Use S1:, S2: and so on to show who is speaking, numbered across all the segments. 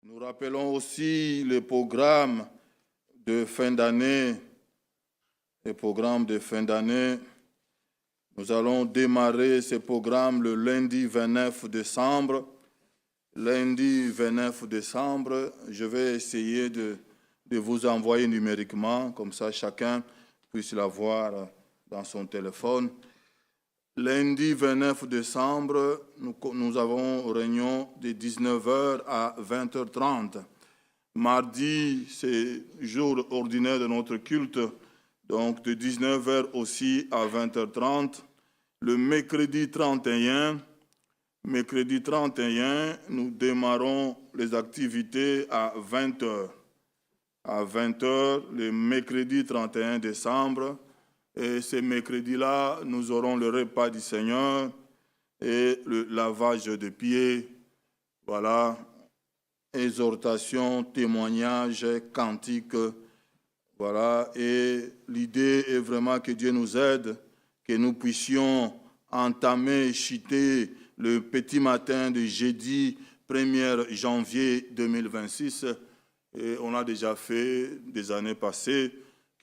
S1: Nous rappelons aussi le programme de fin d'année. Nous allons démarrer ce programme le lundi 29 décembre. Lundi 29 décembre, je vais essayer de vous envoyer numériquement, comme ça chacun puisse l'avoir dans son téléphone. Lundi 29 décembre, nous avons réunion de 19h à 20h30. Mardi, c'est jour ordinaire de notre culte, donc de 19h aussi à 20h30. Le mercredi 31, nous démarrons les activités à 20h. À 20h, le mercredi 31 décembre. Et ce mercredi-là, nous aurons le repas du Seigneur et le lavage de pieds. Voilà, exhortation, témoignage, cantique. Voilà, et l'idée est vraiment que Dieu nous aide, que nous puissions entamer, chuter le petit matin de jeudi 1er janvier 2026. Et on l'a déjà fait des années passées.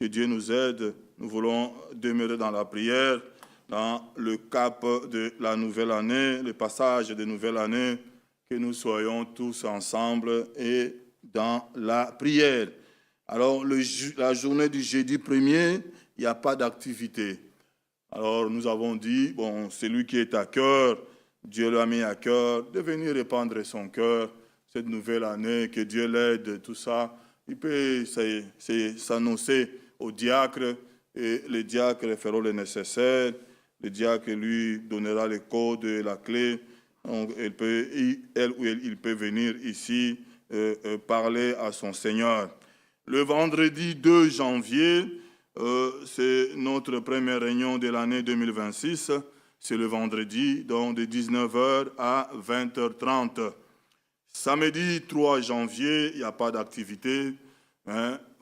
S1: Que Dieu nous aide. Nous voulons demeurer dans la prière, dans le cap de la nouvelle année, le passage de nouvelle année, que nous soyons tous ensemble et dans la prière. Alors, la journée du jeudi 1er, il n'y a pas d'activité. Alors, nous avons dit, bon, celui qui est à cœur, Dieu l'a mis à cœur, de venir répandre son cœur, cette nouvelle année, que Dieu l'aide, tout ça. Il peut s'annoncer au diacre, et les diacres feront le nécessaire. Le diacre lui donnera les codes et la clé. Donc, il peut venir ici parler à son Seigneur. Le vendredi 2 janvier, c'est notre première réunion de l'année 2026. C'est le vendredi, donc de 19h à 20h30. Samedi 3 janvier, il n'y a pas d'activité.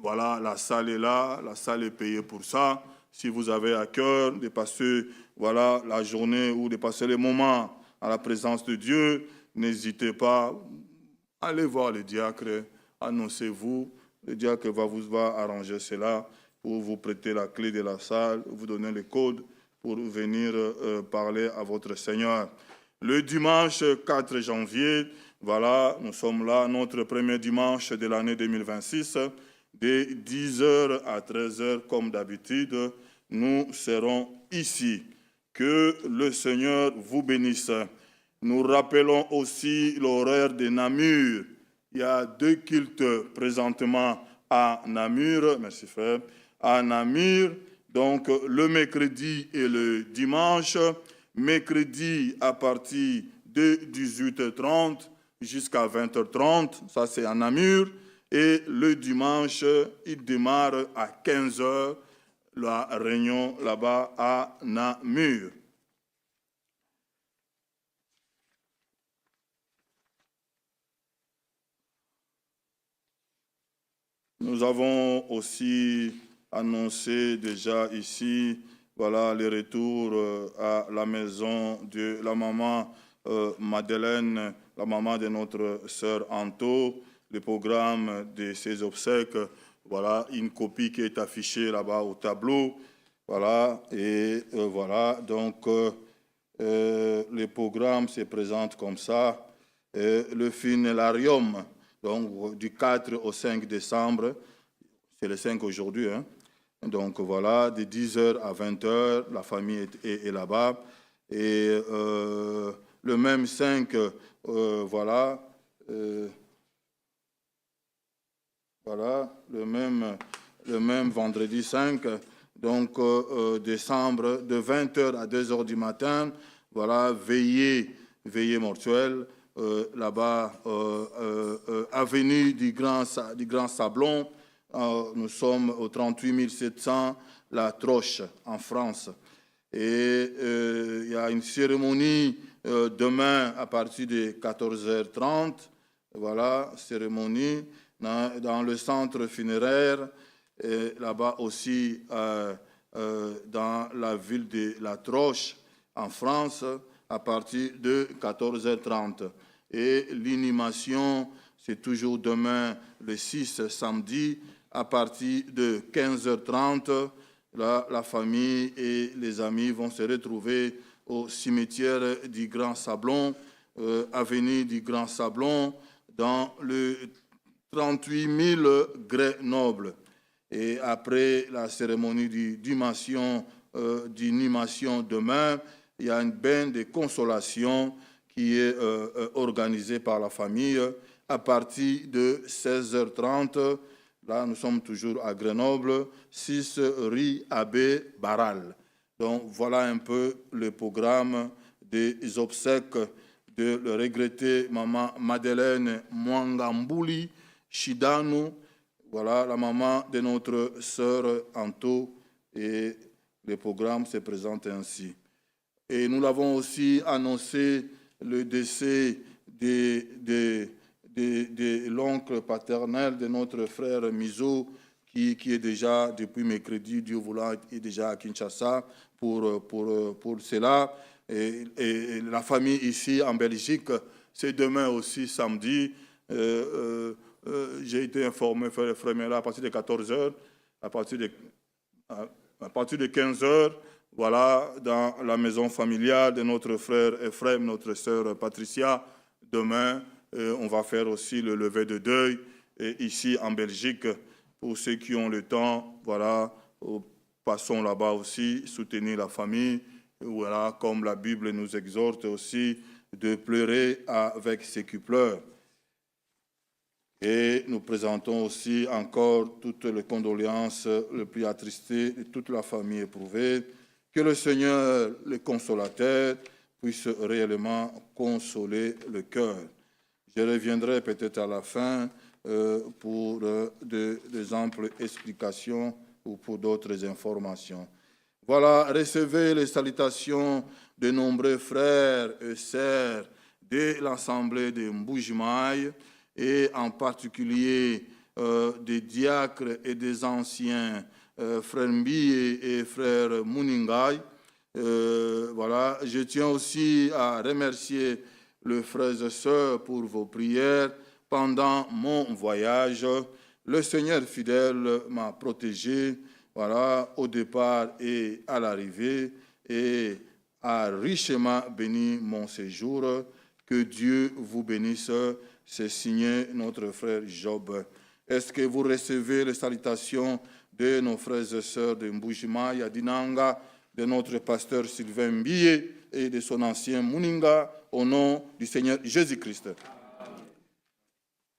S1: Voilà, la salle est là, la salle est payée pour ça. Si vous avez à cœur de passer la journée ou de passer le moment à la présence de Dieu, n'hésitez pas. Allez voir le diacre, annoncez-vous. Le diacre va arranger cela pour vous prêter la clé de la salle, vous donner les codes pour venir parler à votre Seigneur. Le dimanche 4 janvier, voilà, nous sommes là, notre premier dimanche de l'année 2026. De 10h à 13h, comme d'habitude, nous serons ici. Que le Seigneur vous bénisse. Nous rappelons aussi l'horaire de Namur. Il y a 2 cultes présentement à Namur. Merci frère. À Namur, donc le mercredi et le dimanche. Mercredi à partir de 18h30 jusqu'à 20h30. Ça, c'est à Namur. Et le dimanche, il démarre à 15h, la réunion là-bas à Namur. Nous avons aussi annoncé déjà ici, voilà, le retour à la maison de la maman Madeleine, la maman de notre sœur Anto. Le programme de ces obsèques, voilà, une copie qui est affichée là-bas au tableau, voilà, et voilà, donc le programme se présente comme ça, le funélarium, donc du 4 au 5 décembre, c'est le 5 aujourd'hui, hein, donc voilà, de 10h à 20h, la famille est là-bas, et le même 5, voilà, le même vendredi 5, donc décembre, de 20h à 2h du matin, voilà, veillée mortuelle, là-bas, avenue du Grand Sablon, nous sommes au 38 700, La Troche, en France. Et il y a une cérémonie demain à partir de 14h30, voilà, cérémonie, dans le centre funéraire, et là-bas aussi dans la ville de La Troche, en France, à partir de 14h30. Et l'inhumation c'est toujours demain, le 6 samedi, à partir de 15h30. Là, la famille et les amis vont se retrouver au cimetière du Grand Sablon, avenue du Grand Sablon, dans le 38 000 Grenoble. Et après la cérémonie d'inhumation demain, il y a une bain de consolation qui est organisée par la famille à partir de 16h30. Là, nous sommes toujours à Grenoble, 6 rue Abbé Barral. Donc, voilà un peu le programme des obsèques de le regretté maman Madeleine Mwangambouli Shidanu. Voilà la maman de notre sœur Anto, et le programme se présente ainsi. Et nous l'avons aussi annoncé, le décès de l'oncle paternel de notre frère Mizo, qui est déjà, depuis mercredi, Dieu voulant, est déjà à Kinshasa pour cela. Et la famille ici en Belgique, c'est demain aussi, samedi. J'ai été informé, frère Mela, à partir de 14h, à partir de 15h, voilà, dans la maison familiale de notre frère Ephraim, notre sœur Patricia. Demain, on va faire aussi le lever de deuil. Et ici en Belgique, pour ceux qui ont le temps, voilà, passons là-bas aussi, soutenir la famille. Voilà, comme la Bible nous exhorte aussi de pleurer avec ceux qui pleurent. Et nous présentons aussi encore toutes les condoléances les plus attristées de toute la famille éprouvée. Que le Seigneur, le consolateur, puisse réellement consoler le cœur. Je reviendrai peut-être à la fin pour des amples explications ou pour d'autres informations. Voilà, recevez les salutations de nombreux frères et sœurs de l'Assemblée de Mbujimaï, et en particulier des diacres et des anciens, frère Mbi et frère Muningai. Voilà, je tiens aussi à remercier les frères et sœurs pour vos prières pendant mon voyage. Le Seigneur fidèle m'a protégé, voilà, au départ et à l'arrivée, et a richement béni mon séjour. Que Dieu vous bénisse. C'est signé notre frère Job. Est-ce que vous recevez les salutations de nos frères et sœurs de Mbujimaï, Yadinanga, de notre pasteur Sylvain Mbie et de son ancien Muninga, au nom du Seigneur Jésus-Christ?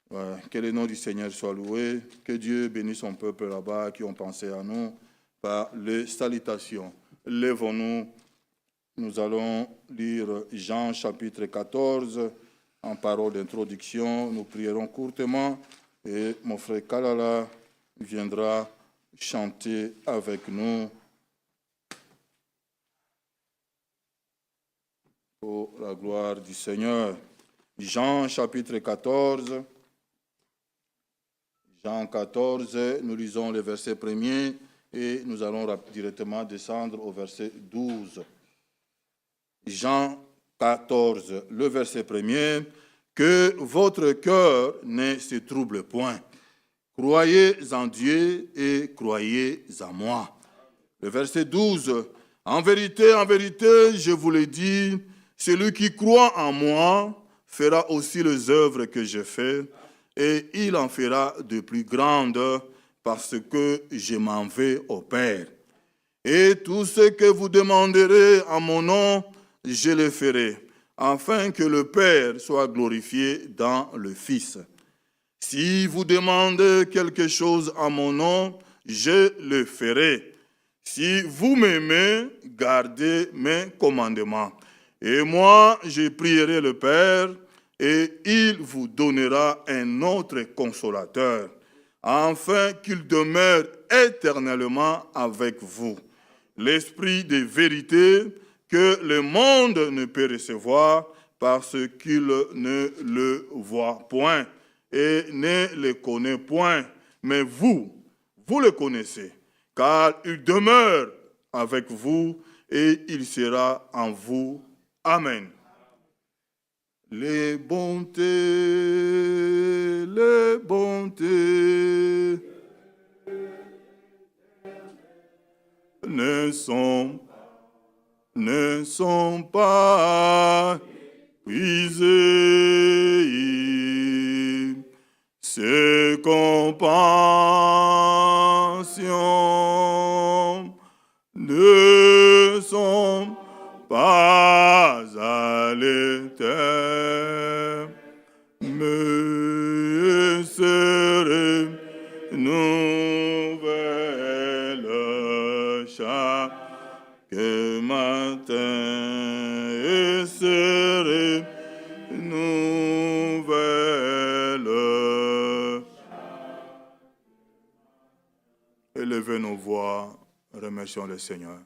S1: Ouais, que le nom du Seigneur soit loué. Que Dieu bénisse son peuple là-bas qui ont pensé à nous par les salutations. Lèvons-nous. Nous allons lire Jean chapitre 14. En parole d'introduction, nous prierons courtement et mon frère Kalala viendra chanter avec nous pour la gloire du Seigneur. Jean chapitre 14. Jean 14, nous lisons le verset 1er et nous allons directement descendre au verset 12. Jean 14, le verset 1er, que votre cœur ne se trouble point. Croyez en Dieu et croyez en moi. Le verset 12, en vérité, je vous le dis, celui qui croit en moi fera aussi les œuvres que je fais, et il en fera de plus grandes, parce que je m'en vais au Père. Et tout ce que vous demanderez en mon nom, je le ferai, afin que le Père soit glorifié dans le Fils. Si vous demandez quelque chose en mon nom, je le ferai. Si vous m'aimez, gardez mes commandements. Et moi, je prierai le Père, et il vous donnera un autre consolateur, afin qu'il demeure éternellement avec vous. L'Esprit de vérité que le monde ne peut recevoir parce qu'il ne le voit point et ne le connaît point. Mais vous le connaissez, car il demeure avec vous et il sera en vous. Amen. Les bontés et bonté ne sont pas puisées. Ces compassions ne sont pas à l'éternel, mais seraient nouvelles chaque matin, et seraient nouvelles. Élevez nos voix, remercions le Seigneur.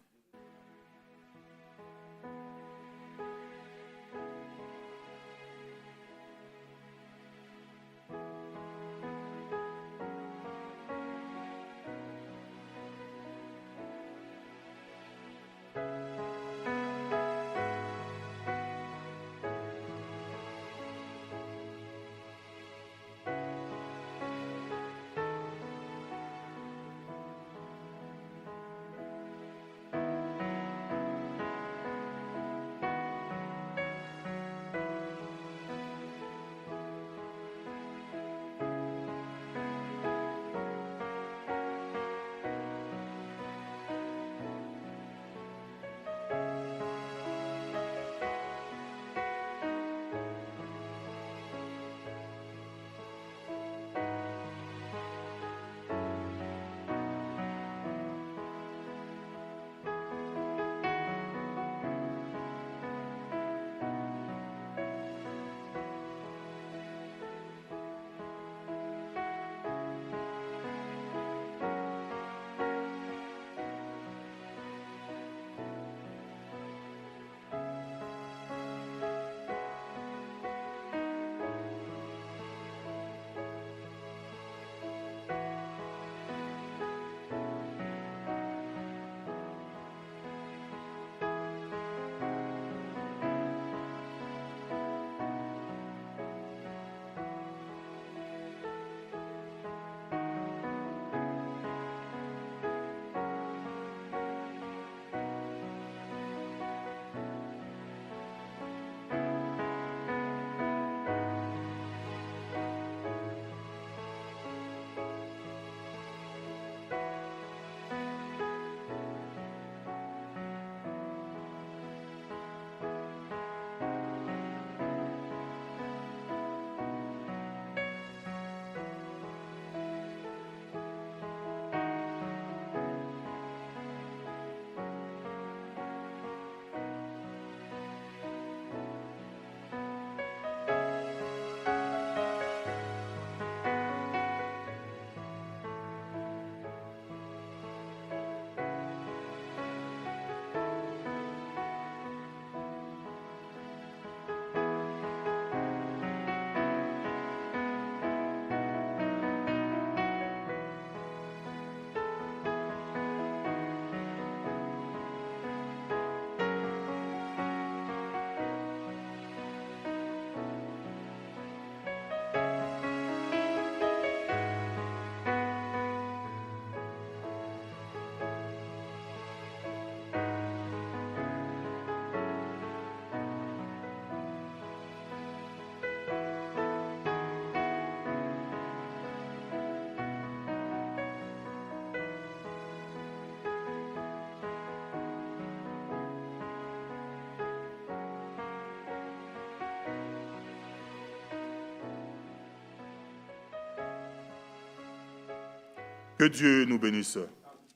S1: Que Dieu nous bénisse.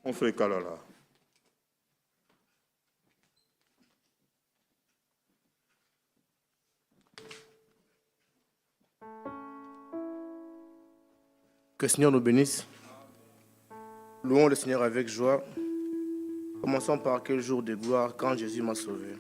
S1: On fait Kalala.
S2: Que le Seigneur nous bénisse. Louons le Seigneur avec joie. Commençons par quel jour de gloire quand Jésus m'a sauvé.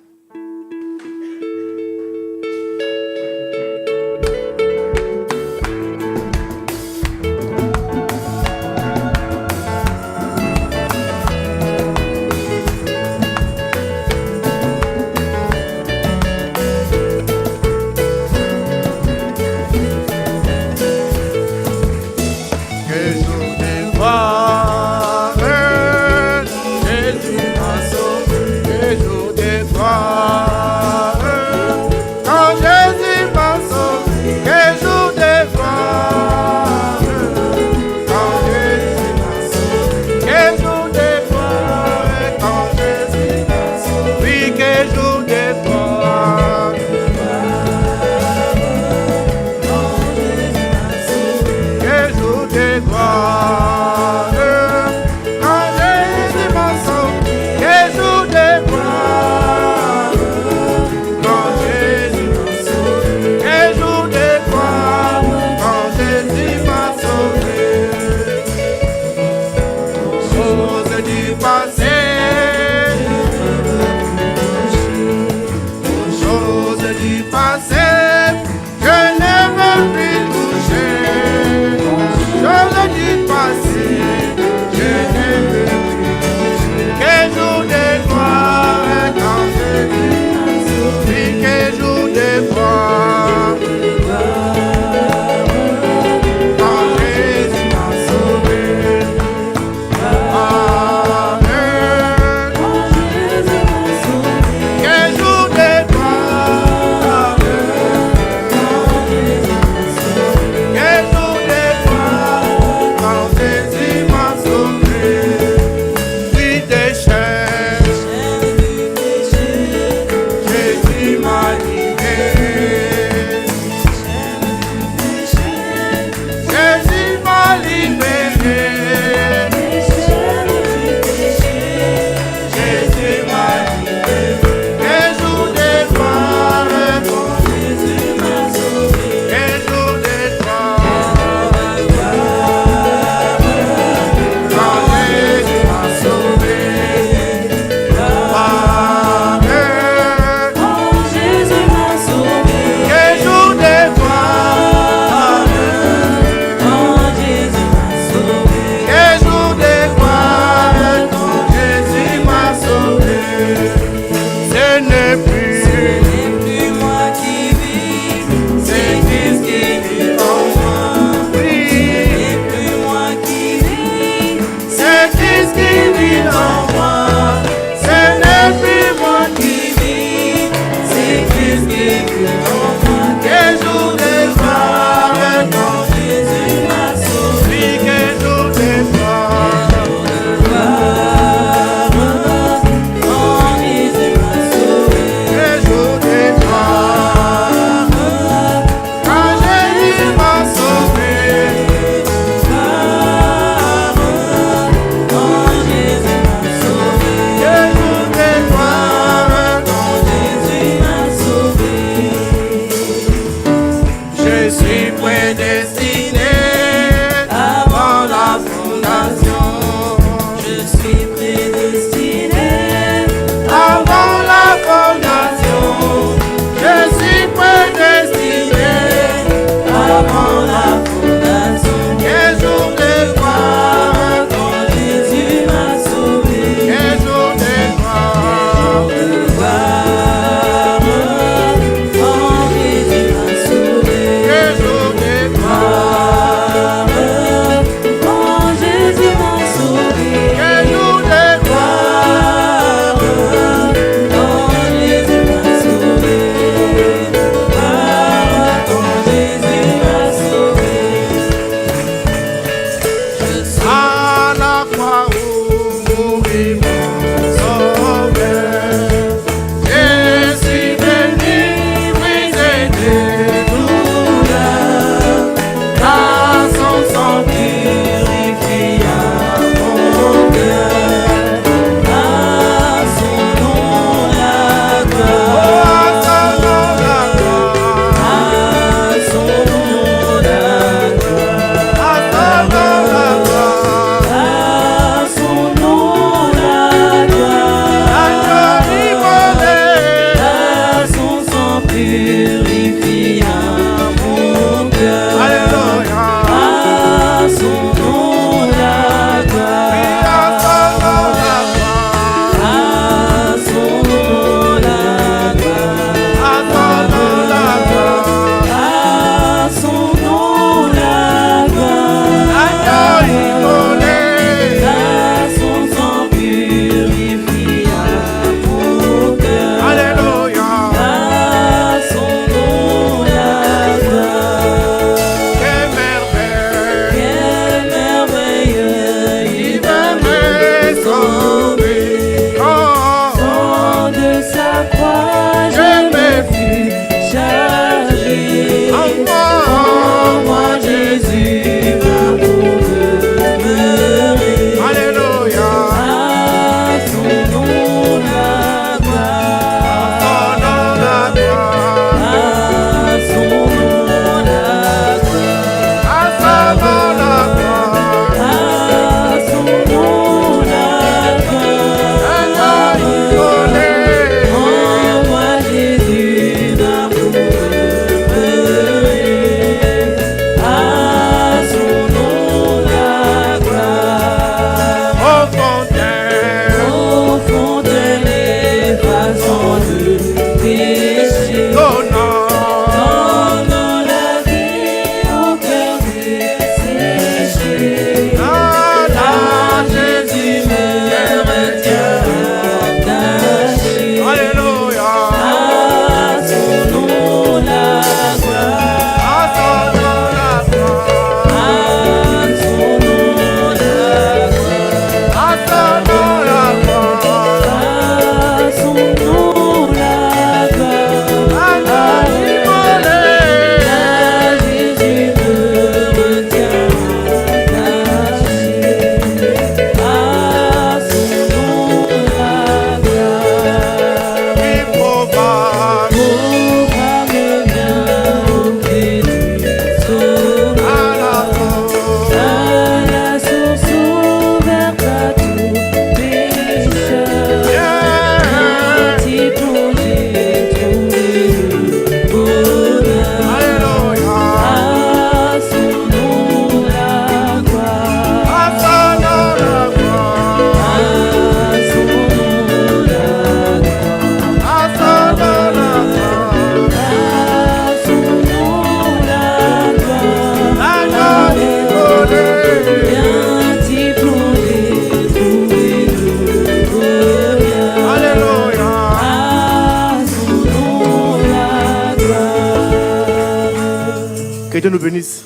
S2: Que Dieu nous bénisse.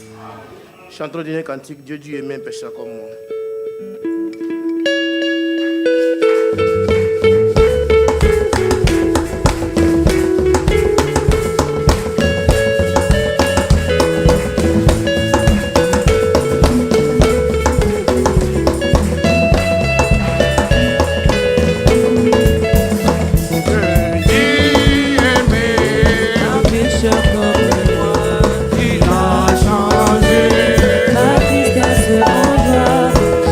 S2: Chantons le dernier cantique. Dieu dut aimer un pécheur comme moi.
S3: Ma tristesse en joie.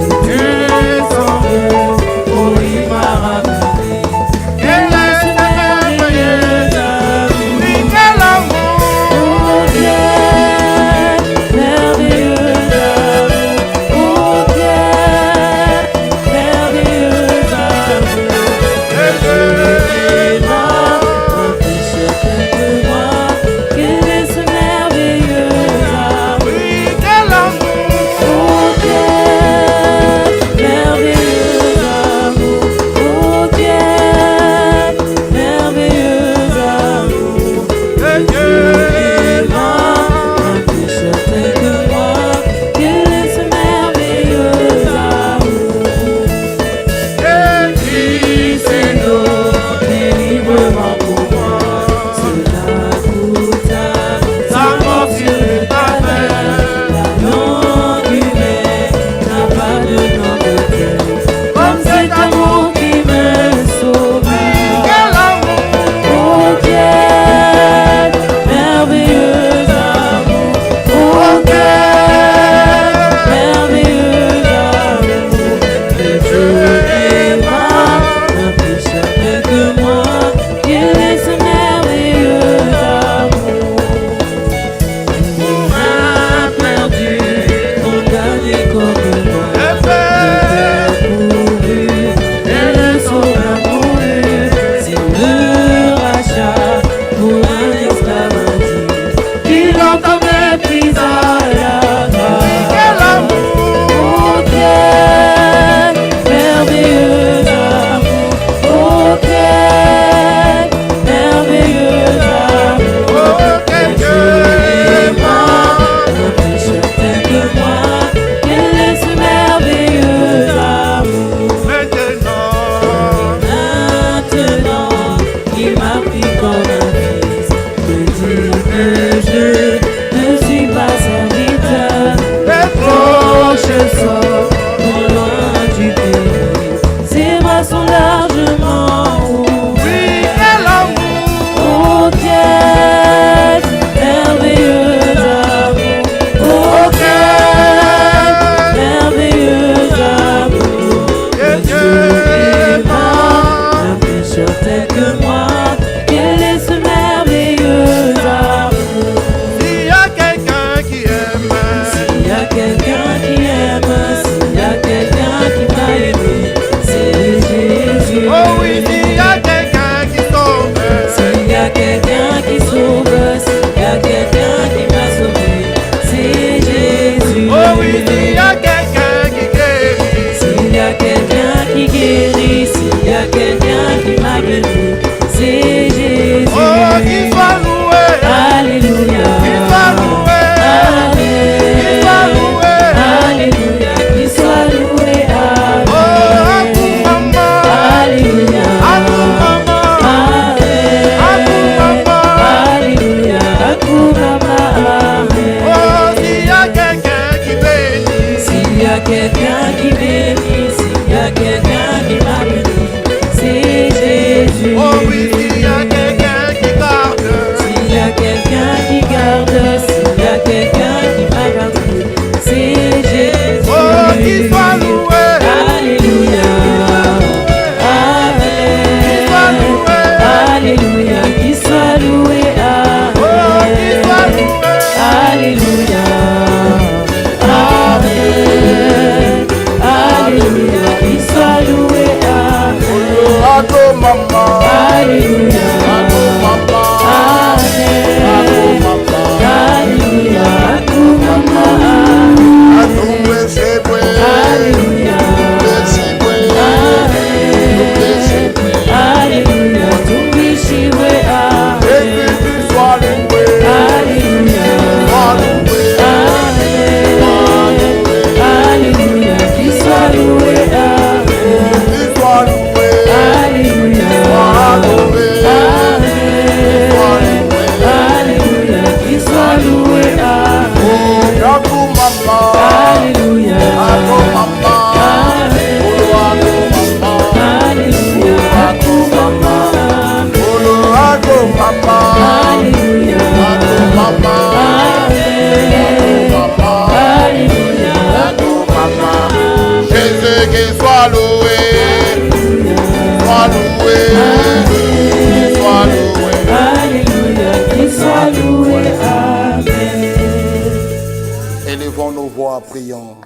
S3: Élevons nos voix, prions.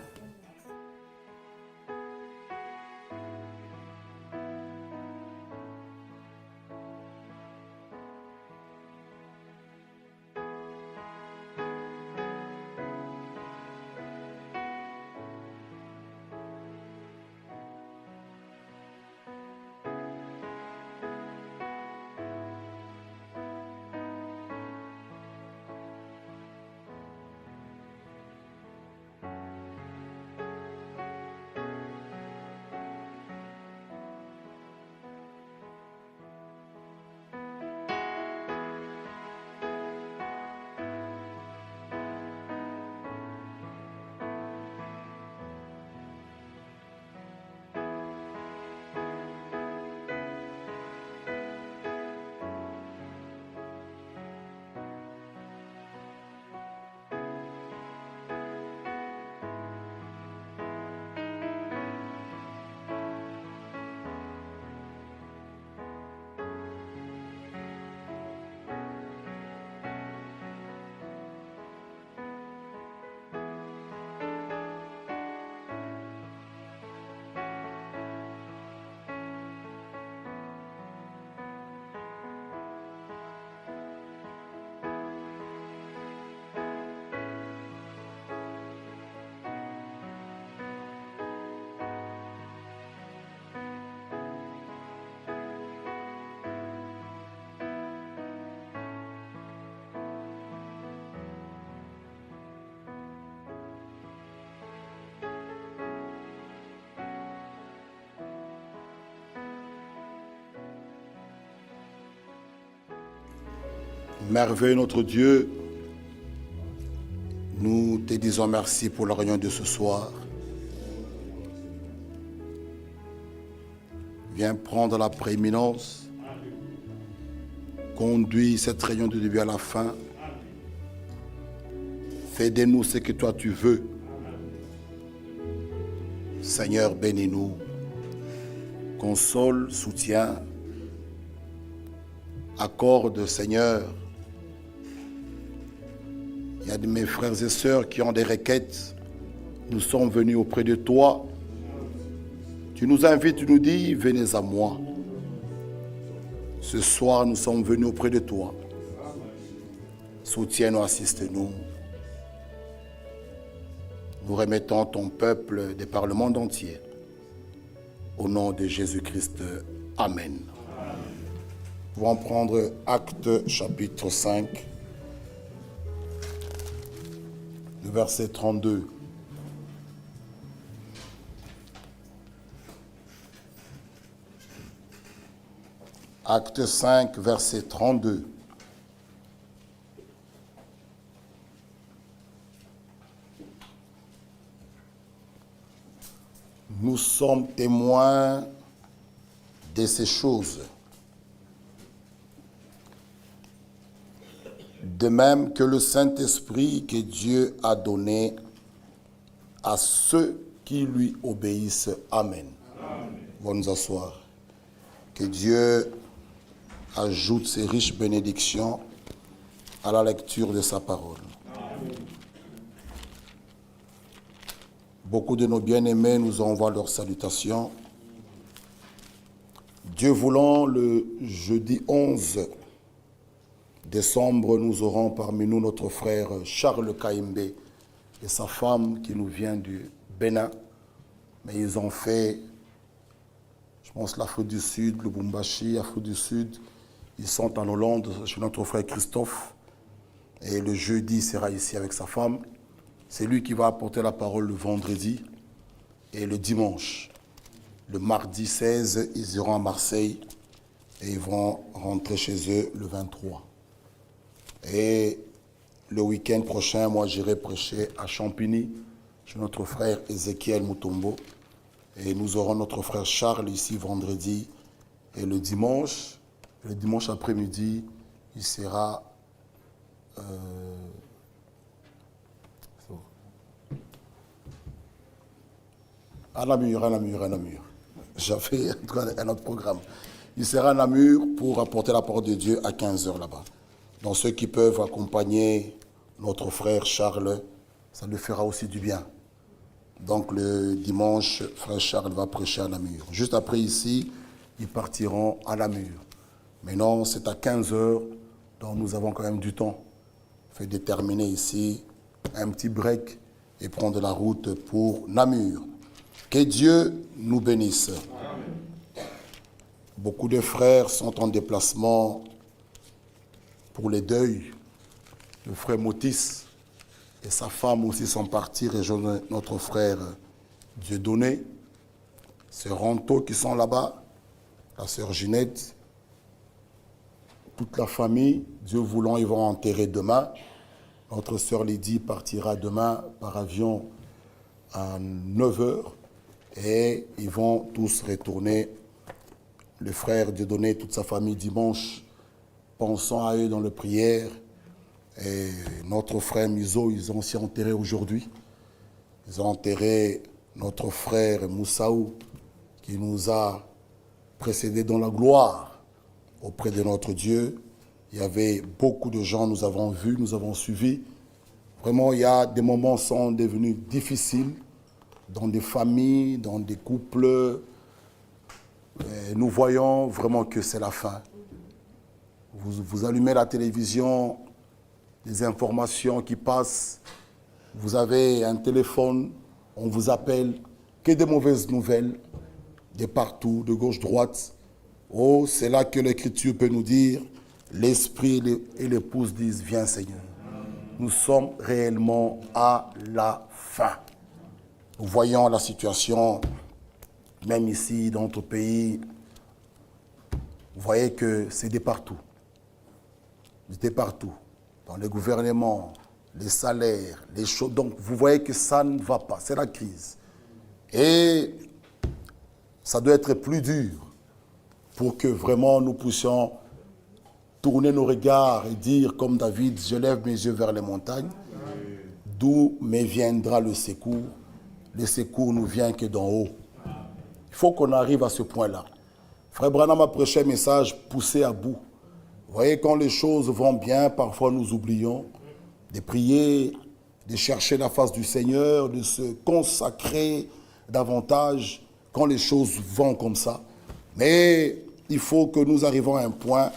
S3: Merveilleux notre Dieu, nous te disons merci pour la réunion de ce soir. Viens prendre la prééminence, conduis cette réunion du début à la fin. Fais de nous ce que toi tu veux. Seigneur, bénis-nous. Console, soutiens. Accorde, Seigneur. Il y a de mes frères et sœurs qui ont des requêtes. Nous sommes venus auprès de toi. Tu nous invites, tu nous dis, venez à moi. Ce soir, nous sommes venus auprès de toi. Soutiens-nous, assiste-nous. Nous remettons ton peuple de par le monde entier. Au nom de Jésus-Christ, Amen. Nous allons prendre Actes chapitre 5, le verset 32. Acte 5, verset 32. Nous sommes témoins de ces choses. De même que le Saint-Esprit que Dieu a donné à ceux qui lui obéissent. Amen. Amen. On va nous asseoir. Que Dieu ajoute ses riches bénédictions à la lecture de sa parole. Amen. Beaucoup de nos bien-aimés nous envoient leurs salutations. Dieu voulant, le jeudi 11 décembre, nous aurons parmi nous notre frère Charles Kaimbe et sa femme qui nous vient du Bénin. Mais ils ont fait, je pense, l'Afrique du Sud, le Lubumbashi, l'Afrique du Sud. Ils sont en Hollande chez notre frère Christophe. Et le jeudi, il sera ici avec sa femme. C'est lui qui va apporter la parole le vendredi et le dimanche. Le mardi 16, ils iront à Marseille et ils vont rentrer chez eux le 23. Et le week-end prochain, moi, j'irai prêcher à Champigny, chez notre frère Ézéchiel Mutombo. Et nous aurons notre frère Charles ici vendredi. Et le dimanche après-midi, il sera à Namur. J'avais un autre programme. Il sera à Namur pour apporter la parole de Dieu à 15h là-bas. Donc ceux qui peuvent accompagner notre frère Charles, ça lui fera aussi du bien. Donc le dimanche, frère Charles va prêcher à Namur. Juste après ici, ils partiront à Namur. Maintenant, c'est à 15 h, donc nous avons quand même du temps. Fait déterminer ici un petit break et prendre la route pour Namur. Que Dieu nous bénisse. Amen. Beaucoup de frères sont en déplacement pour les deuils. Le frère Motis et sa femme aussi sont partis rejoindre notre frère Dieudonné. C'est Ranto qui sont là-bas, la sœur Ginette, toute la famille. Dieu voulant, ils vont enterrer demain. Notre sœur Lydie partira demain par avion à 9 h et ils vont tous retourner. Le frère Dieudonné, toute sa famille dimanche, pensant à eux dans la prière. Et notre frère Mizo, ils ont aussi enterré aujourd'hui. Ils ont enterré notre frère Moussaou, qui nous a précédés dans la gloire auprès de notre Dieu. Il y avait beaucoup de gens, nous avons vus, nous avons suivis. Vraiment, il y a des moments qui sont devenus difficiles dans des familles, dans des couples. Et nous voyons vraiment que c'est la fin. Vous allumez la télévision, des informations qui passent, vous avez un téléphone, on vous appelle, que des mauvaises nouvelles, de partout, de gauche, droite. Oh, c'est là que l'Écriture peut nous dire, l'Esprit et l'épouse disent, viens Seigneur. Nous sommes réellement à la fin. Nous voyons la situation, même ici, dans notre pays, vous voyez que c'est de partout. De partout. Dans le gouvernement, les salaires, les choses. Donc, vous voyez que ça ne va pas. C'est la crise. Et ça doit être plus dur pour que vraiment nous puissions tourner nos regards et dire, comme David, je lève mes yeux vers les montagnes, d'où me viendra le secours. Le secours ne vient que d'en haut. Il faut qu'on arrive à ce point-là. Frère Branham a prêché un message poussé à bout. Vous voyez, quand les choses vont bien, parfois nous oublions de prier, de chercher la face du Seigneur, de se consacrer davantage quand les choses vont comme ça. Mais il faut que nous arrivions à un point,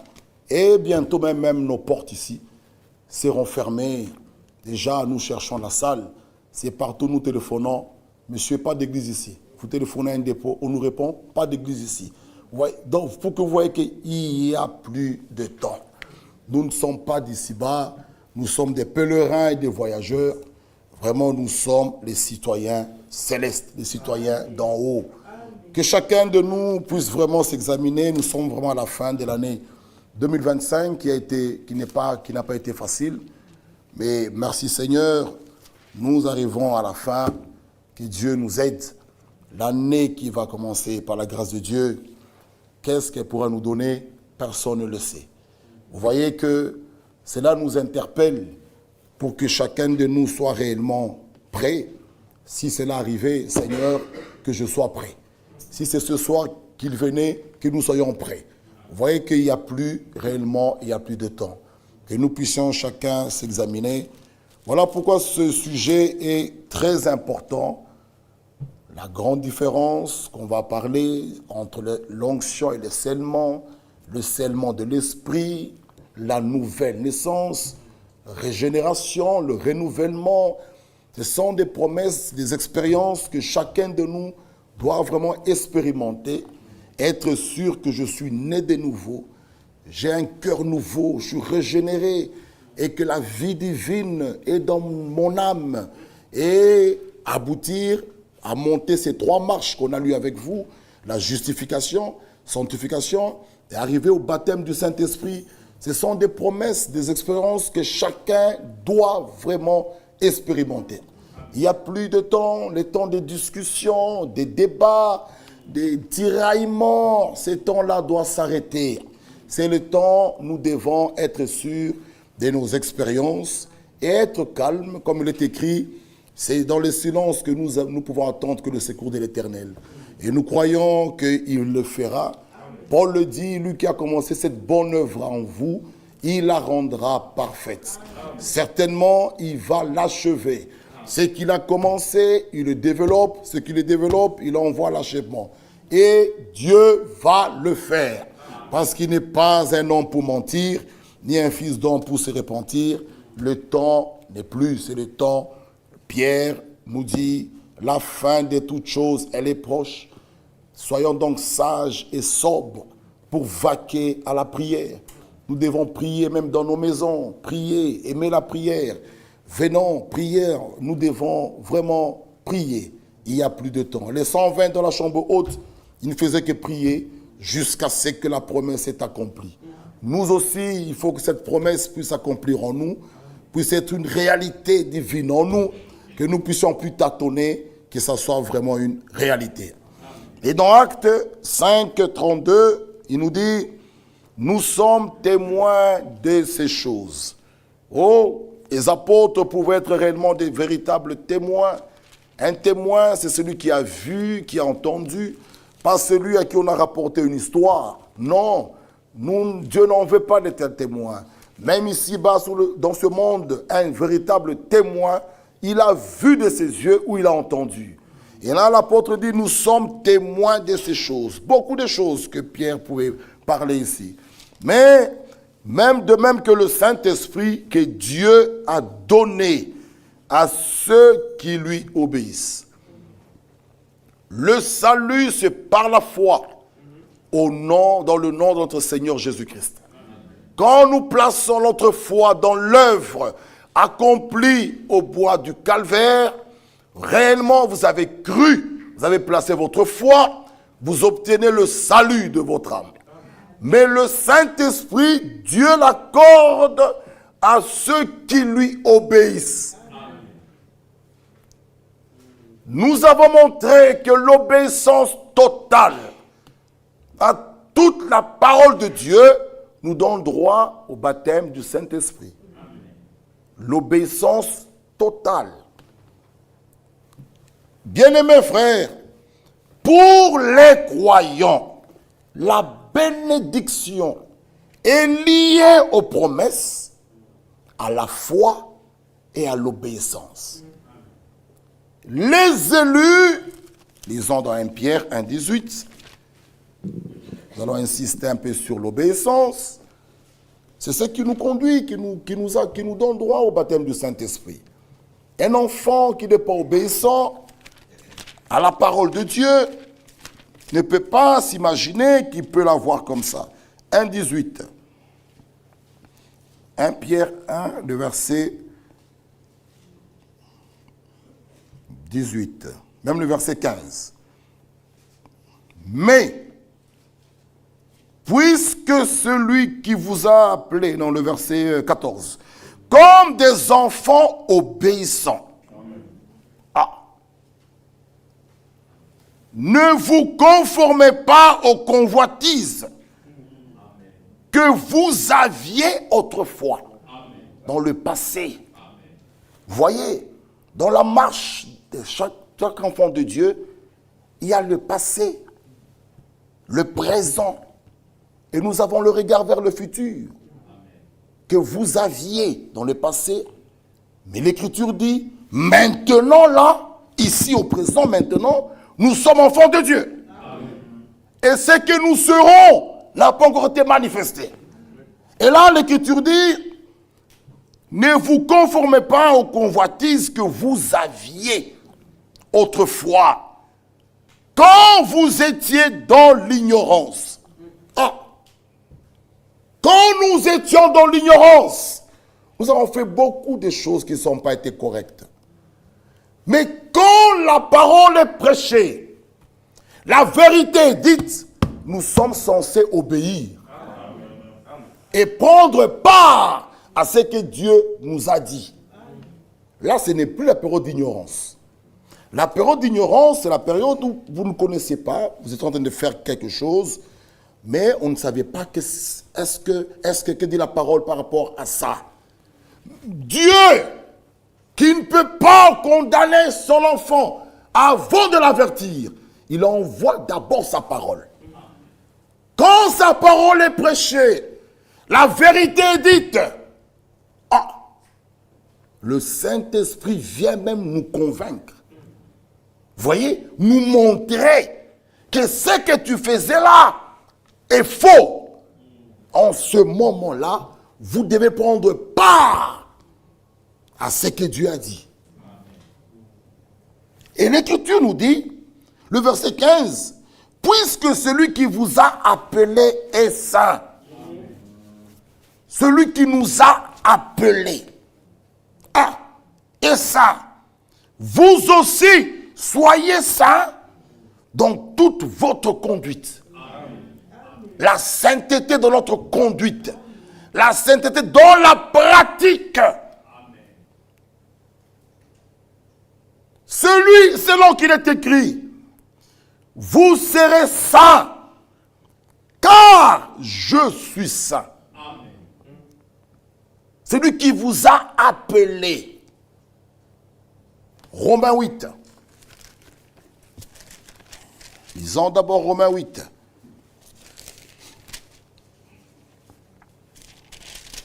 S3: et bientôt même nos portes ici seront fermées. Déjà, nous cherchons la salle. C'est partout nous téléphonons. Monsieur, pas d'église ici. Vous téléphonez à un dépôt, on nous répond, pas d'église ici. Ouais, donc, il faut que vous voyez qu'il n'y a plus de temps. Nous ne sommes pas d'ici-bas, nous sommes des pèlerins et des voyageurs. Vraiment, nous sommes les citoyens célestes, les citoyens d'en haut. Que chacun de nous puisse vraiment s'examiner. Nous sommes vraiment à la fin de l'année 2025 qui n'a pas été facile. Mais merci Seigneur, nous arrivons à la fin. Que Dieu nous aide. L'année qui va commencer par la grâce de Dieu, qu'est-ce qu'elle pourra nous donner? Personne ne le sait. Vous voyez que cela nous interpelle pour que chacun de nous soit réellement prêt. Si cela arrivait, Seigneur, que je sois prêt. Si c'est ce soir qu'il venait, que nous soyons prêts. Vous voyez qu'il n'y a plus réellement, il n'y a plus de temps. Que nous puissions chacun s'examiner. Voilà pourquoi ce sujet est très important. La grande différence qu'on va parler entre l'onction et le scellement de l'esprit, la nouvelle naissance, régénération, le renouvellement, ce sont des promesses, des expériences que chacun de nous doit vraiment expérimenter, être sûr que je suis né de nouveau, j'ai un cœur nouveau, je suis régénéré et que la vie divine est dans mon âme et aboutir à monter ces 3 marches qu'on a lues avec vous, la justification, sanctification et arriver au baptême du Saint-Esprit. Ce sont des promesses, des expériences que chacun doit vraiment expérimenter. Il n'y a plus de temps, le temps des discussions, des débats, des tiraillements. Ces temps-là doivent s'arrêter. C'est le temps où nous devons être sûrs de nos expériences et être calmes, comme il est écrit. C'est dans le silence que nous pouvons attendre que le secours de l'Éternel. Et nous croyons qu'il le fera. Paul le dit, lui qui a commencé cette bonne œuvre en vous, il la rendra parfaite. Certainement, il va l'achever. Ce qu'il a commencé, il le développe. Ce qu'il le développe, il envoie l'achèvement. Et Dieu va le faire. Parce qu'il n'est pas un homme pour mentir, ni un fils d'homme pour se repentir. Le temps n'est plus, c'est le temps. Pierre nous dit, la fin de toutes choses, elle est proche. Soyons donc sages et sobres pour vaquer à la prière. Nous devons prier même dans nos maisons, prier, aimer la prière. Venons, prière, nous devons vraiment prier. Il n'y a plus de temps. Les 120 dans la chambre haute, ils ne faisaient que prier jusqu'à ce que la promesse est accomplie. Nous aussi, il faut que cette promesse puisse s'accomplir en nous, puisse être une réalité divine en nous, que nous puissions plus tâtonner, que ça soit vraiment une réalité. Et dans Actes 5, 32, il nous dit, nous sommes témoins de ces choses. Oh, les apôtres pouvaient être réellement des véritables témoins. Un témoin, c'est celui qui a vu, qui a entendu, pas celui à qui on a rapporté une histoire. Non, Dieu n'en veut pas de tels témoins. Même ici-bas, dans ce monde, un véritable témoin, il a vu de ses yeux ou il a entendu. Et là, l'apôtre dit, nous sommes témoins de ces choses. Beaucoup de choses que Pierre pouvait parler ici. Mais, de même que le Saint-Esprit que Dieu a donné à ceux qui lui obéissent. Le salut, c'est par la foi, dans le nom de notre Seigneur Jésus-Christ. Quand nous plaçons notre foi dans l'œuvre accomplie au bois du calvaire, réellement vous avez cru, vous avez placé votre foi, vous obtenez le salut de votre âme. Mais le Saint-Esprit, Dieu l'accorde à ceux qui lui obéissent. Nous avons montré que l'obéissance totale à toute la parole de Dieu nous donne droit au baptême du Saint-Esprit. L'obéissance totale. Bien-aimés frères, pour les croyants, la bénédiction est liée aux promesses, à la foi et à l'obéissance. Les élus, lisons dans 1 Pierre 1,18, nous allons insister un peu sur l'obéissance. C'est ce qui nous conduit, qui nous donne droit au baptême du Saint-Esprit. Un enfant qui n'est pas obéissant à la parole de Dieu ne peut pas s'imaginer qu'il peut l'avoir comme ça. 1,18. 1 Pierre 1, le verset 18. Même le verset 15. Mais, puisque celui qui vous a appelé, dans le verset 14, comme des enfants obéissants. Ne vous conformez pas aux convoitises que vous aviez autrefois, dans le passé. Vous voyez, dans la marche de chaque enfant de Dieu, il y a le passé, le présent, et nous avons le regard vers le futur, que vous aviez dans le passé. Mais l'Écriture dit, maintenant là, ici au présent, maintenant, nous sommes enfants de Dieu. Amen. Et ce que nous serons n'a pas encore été manifesté. Et là, l'Écriture dit, ne vous conformez pas aux convoitises que vous aviez autrefois, quand vous étiez dans l'ignorance. Quand nous étions dans l'ignorance, nous avons fait beaucoup de choses qui ne sont pas été correctes. Mais quand la parole est prêchée, la vérité est dite, nous sommes censés obéir. Et prendre part à ce que Dieu nous a dit. Là, ce n'est plus la période d'ignorance. La période d'ignorance, c'est la période où vous ne connaissez pas, vous êtes en train de faire quelque chose, mais on ne savait pas que dit la parole par rapport à ça. Dieu, qui ne peut pas condamner son enfant avant de l'avertir, il envoie d'abord sa parole. Quand sa parole est prêchée, la vérité est dite. le Saint-Esprit vient même nous convaincre. Voyez, nous montrer que ce que tu faisais là est faux. En ce moment-là, vous devez prendre part à ce que Dieu a dit. Et l'Écriture nous dit, le verset 15, « Puisque celui qui vous a appelé est saint. » Celui qui nous a appelés est saint. Vous aussi, soyez saints dans toute votre conduite. Amen. La sainteté de notre conduite. La sainteté dans la pratique. Amen. Celui, selon qu'il est écrit, vous serez saints, car je suis saint. Amen. Celui qui vous a appelé. Romains 8. Lisons d'abord Romains 8.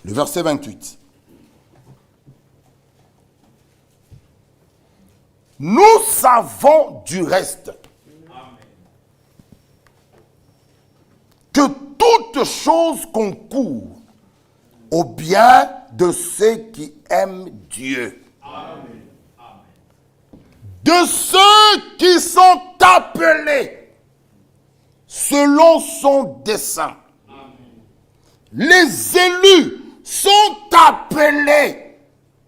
S3: Le verset 28. Nous savons du reste que toute chose concourt au bien de ceux qui aiment Dieu. Amen. De ceux qui sont appelés selon son dessein. Amen. Les élus sont appelés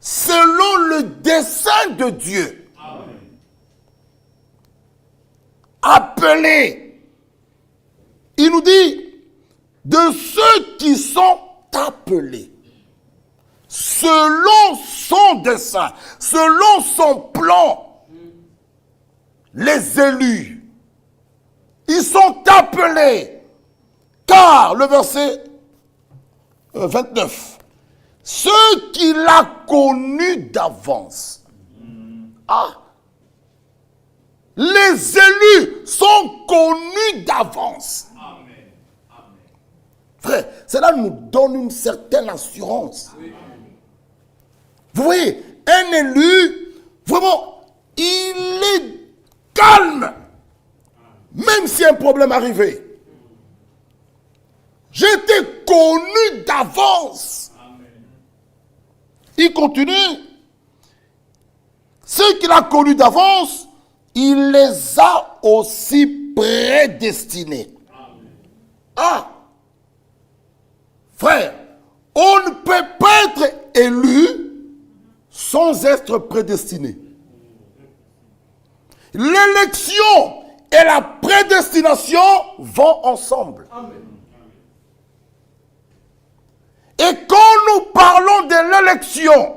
S3: selon le dessein de Dieu. Amen. Appelés. Il nous dit de ceux qui sont appelés selon son dessein, selon son plan. Les élus, ils sont appelés, car, le verset 29, ceux qu'il a connus d'avance. Les élus sont connus d'avance. Frère, cela nous donne une certaine assurance. Vous voyez, un élu, vraiment, il est calme, même si un problème arrivait. J'étais connu d'avance. Il continue. Ceux qu'il a connus d'avance, il les a aussi prédestinés. Frère, on ne peut pas être élu sans être prédestiné. L'élection et la prédestination vont ensemble. Amen. Et quand nous parlons de l'élection,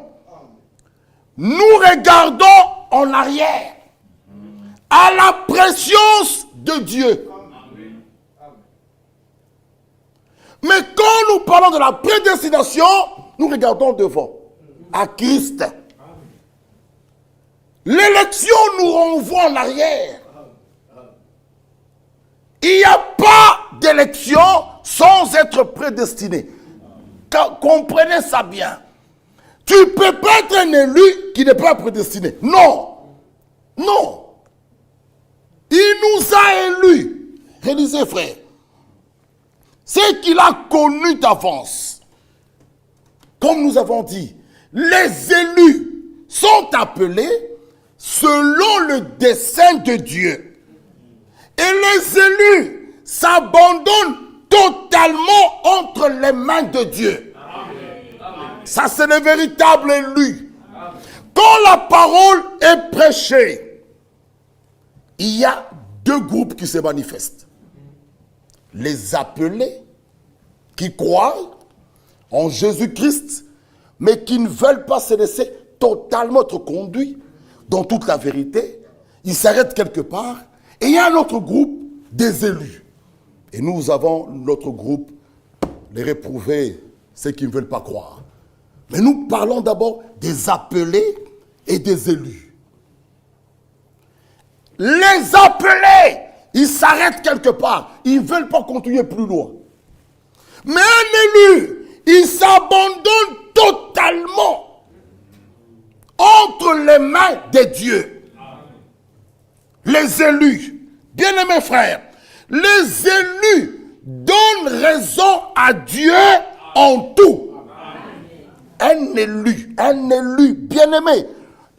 S3: nous regardons en arrière à la préscience de Dieu. Amen. Mais quand nous parlons de la prédestination, nous regardons devant, à Christ. L'élection nous renvoie en arrière. Il n'y a pas d'élection sans être prédestiné. Comprenez ça bien. Tu ne peux pas être un élu qui n'est pas prédestiné. Non. Non. Il nous a élus. Réalisez, frère. C'est qu'il a connu d'avance. Comme nous avons dit, les élus sont appelés selon le dessein de Dieu. Et les élus s'abandonnent totalement entre les mains de Dieu. Amen. Ça, c'est le véritable élu. Amen. Quand la parole est prêchée, il y a deux groupes qui se manifestent. Les appelés, qui croient en Jésus-Christ, mais qui ne veulent pas se laisser totalement être conduits dans toute la vérité. Ils s'arrêtent quelque part. Et il y a un autre groupe, des élus. Et nous avons notre groupe, les réprouvés, ceux qui ne veulent pas croire. Mais nous parlons d'abord des appelés et des élus. Les appelés, ils s'arrêtent quelque part. Ils ne veulent pas continuer plus loin. Mais un élu, il s'abandonne totalement entre les mains de Dieu. Les élus, bien-aimés frères, les élus donnent raison à Dieu en tout. Un élu, bien-aimé,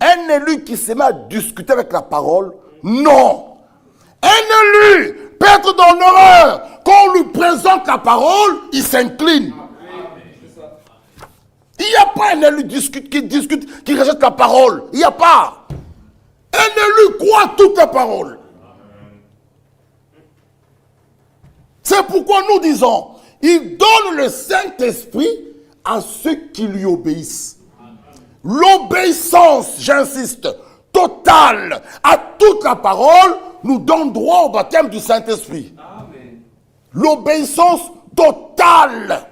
S3: un élu qui se met à discuter avec la parole, non. Un élu peut être dans l'erreur. Quand on lui présente la parole, il s'incline. Il n'y a pas un élu qui discute, qui rejette la parole. Il n'y a pas. Un élu croit toutes les paroles. C'est pourquoi nous disons, il donne le Saint-Esprit à ceux qui lui obéissent. L'obéissance, j'insiste, totale à toute la parole nous donne droit au baptême du Saint-Esprit. L'obéissance totale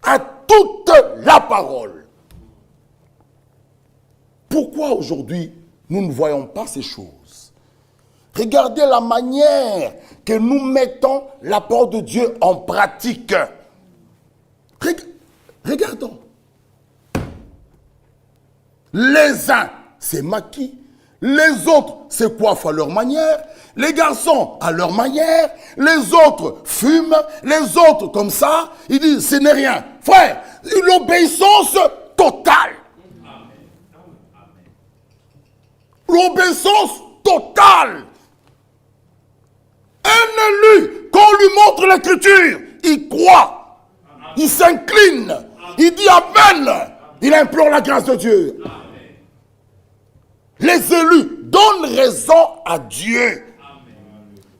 S3: à toute la parole. Pourquoi aujourd'hui nous ne voyons pas ces choses? Regardez la manière que nous mettons la parole de Dieu en pratique. Regardons. Les uns se maquillent, les autres se coiffent à leur manière, les garçons à leur manière, les autres fument, les autres comme ça. Ils disent ce n'est rien. Frère, l'obéissance totale. L'obéissance totale. Un élu, quand on lui montre l'écriture, il croit, il s'incline, il dit Amen, il implore la grâce de Dieu. Les élus donnent raison à Dieu.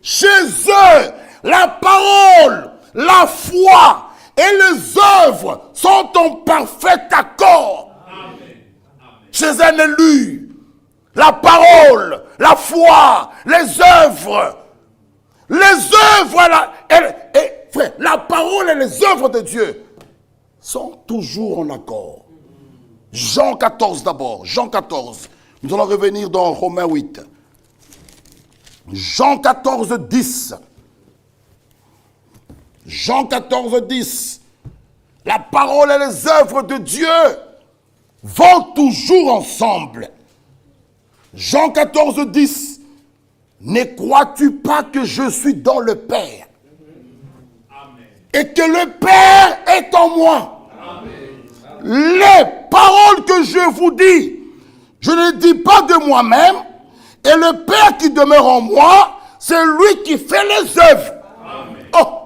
S3: Chez eux, la parole, la foi et les œuvres sont en parfait accord. Chez un élu, la parole, la foi, les œuvres, la parole et les œuvres de Dieu sont toujours en accord. Jean 14 d'abord, Jean 14. Nous allons revenir dans Romains 8. Jean 14, 10. Jean 14, 10. La parole et les œuvres de Dieu vont toujours ensemble. Jean 14, 10. Ne crois-tu pas que je suis dans le Père? Amen. Et que le Père est en moi? Amen. Les paroles que je vous dis, je ne dis pas de moi-même, et le Père qui demeure en moi, c'est lui qui fait les œuvres. Amen. Oh.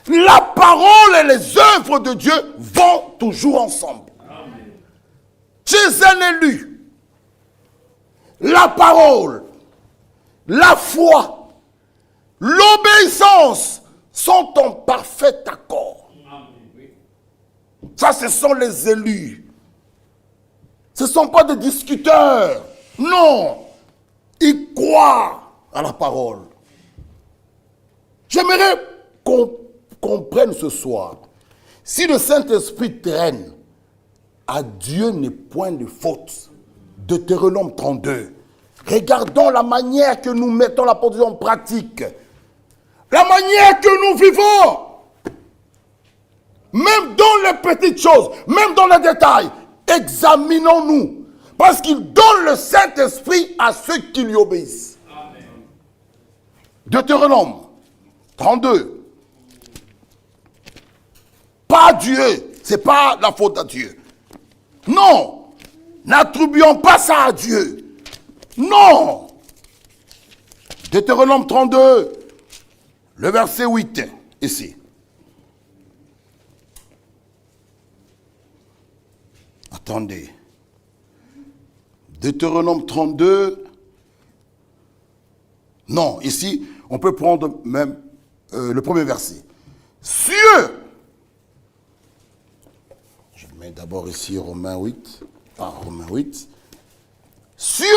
S3: La parole et les œuvres de Dieu vont toujours ensemble. Amen. Chez un élu, la parole, la foi, l'obéissance sont en parfait accord. Amen. Ça, ce sont les élus. Ce ne sont pas des discuteurs. Non. Ils croient à la parole. J'aimerais qu'on comprenne ce soir. Si le Saint-Esprit traîne, à Dieu n'est point de faute. Deutéronome 32. Regardons la manière que nous mettons la parole en pratique. La manière que nous vivons. Même dans les petites choses, même dans les détails. Examinons-nous, parce qu'il donne le Saint-Esprit à ceux qui lui obéissent. Amen. Deutéronome 32. Pas Dieu, c'est pas la faute à Dieu. Non, n'attribuons pas ça à Dieu. Non. Deutéronome 32, le verset 8, ici. Attendez. Deutéronome 32. Non, ici, on peut prendre même le premier verset. Cieux. Je mets d'abord ici Romains 8. Ah, Romains 8. Cieux,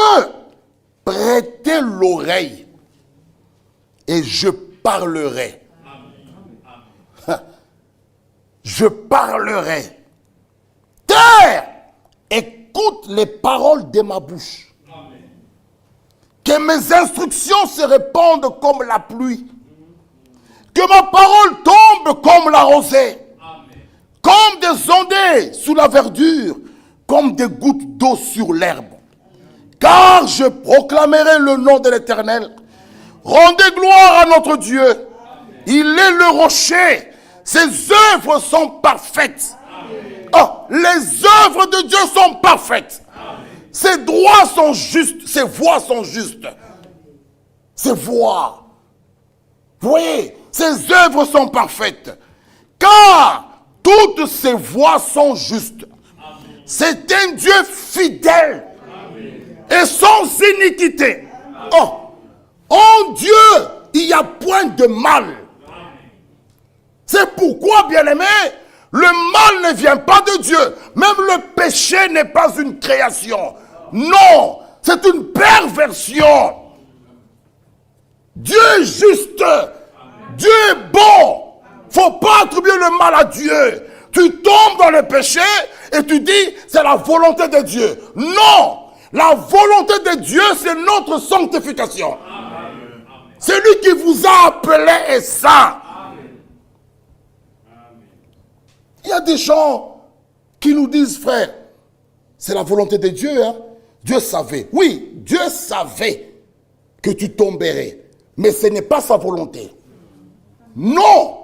S3: prêtez l'oreille et je parlerai. Je parlerai. Terre, écoute les paroles de ma bouche. Amen. Que mes instructions se répandent comme la pluie. Que ma parole tombe comme la rosée. Amen. Comme des ondées sous la verdure. comme des gouttes d'eau sur l'herbe. Car je proclamerai le nom de l'Éternel. Rendez gloire à notre Dieu. Il est le rocher. Ses œuvres sont parfaites. Oh, les œuvres de Dieu sont parfaites. Ses droits sont justes. Ses voies sont justes. Ses voies. Vous voyez, ses œuvres sont parfaites. Car toutes ses voies sont justes. C'est un Dieu fidèle et sans iniquité. Oh, en Dieu, il n'y a point de mal. C'est pourquoi, bien-aimé, le mal ne vient pas de Dieu. Même le péché n'est pas une création. Non, c'est une perversion. Dieu est juste. Dieu est bon. Il ne faut pas attribuer le mal à Dieu. Tu tombes dans le péché et tu dis c'est la volonté de Dieu. Non, la volonté de Dieu c'est notre sanctification. Celui qui vous a appelé est saint. Il y a des gens qui nous disent, frère, c'est la volonté de Dieu. Hein? Dieu savait. Oui, Dieu savait que tu tomberais. Mais ce n'est pas sa volonté. Non.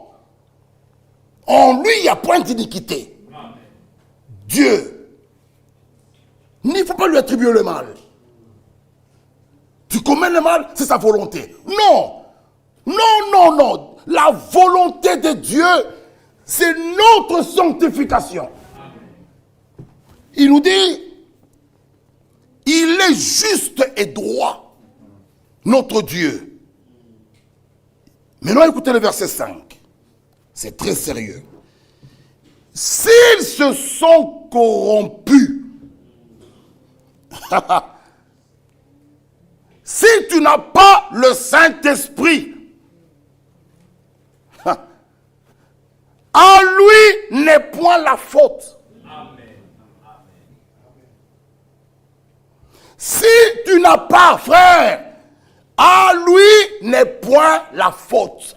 S3: En lui, il n'y a point d'iniquité. Dieu. Il ne faut pas lui attribuer le mal. Tu commets le mal, c'est sa volonté. Non. Non, non, non. La volonté de Dieu, c'est notre sanctification. Il nous dit, il est juste et droit, notre Dieu. Maintenant, écoutez le verset 5. C'est très sérieux. S'ils se sont corrompus, si tu n'as pas le Saint-Esprit, en lui n'est point la faute. Si tu n'as pas, frère, à lui n'est point la faute.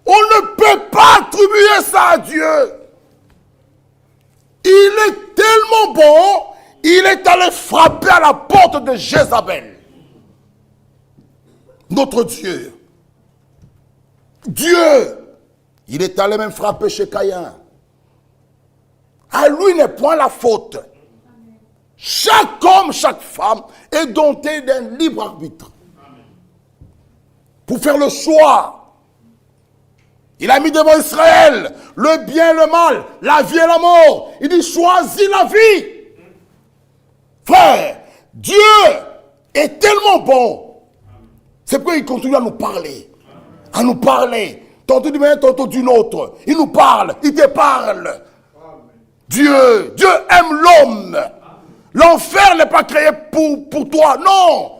S3: On ne peut pas attribuer ça à Dieu. Il est tellement bon, il est allé frapper à la porte de Jézabel. Notre Dieu. Dieu. Il est allé même frapper chez Caïn. À lui n'est point la faute. Chaque homme, chaque femme est doté d'un libre arbitre. Pour faire le choix. Il a mis devant Israël le bien et le mal, la vie et la mort. Il dit choisis la vie. Frère, Dieu est tellement bon. C'est pourquoi il continue à nous parler. À nous parler. Tantôt d'une manière, tantôt d'une autre. Il nous parle, il te parle. Dieu aime l'homme. L'enfer n'est pas créé pour toi, non.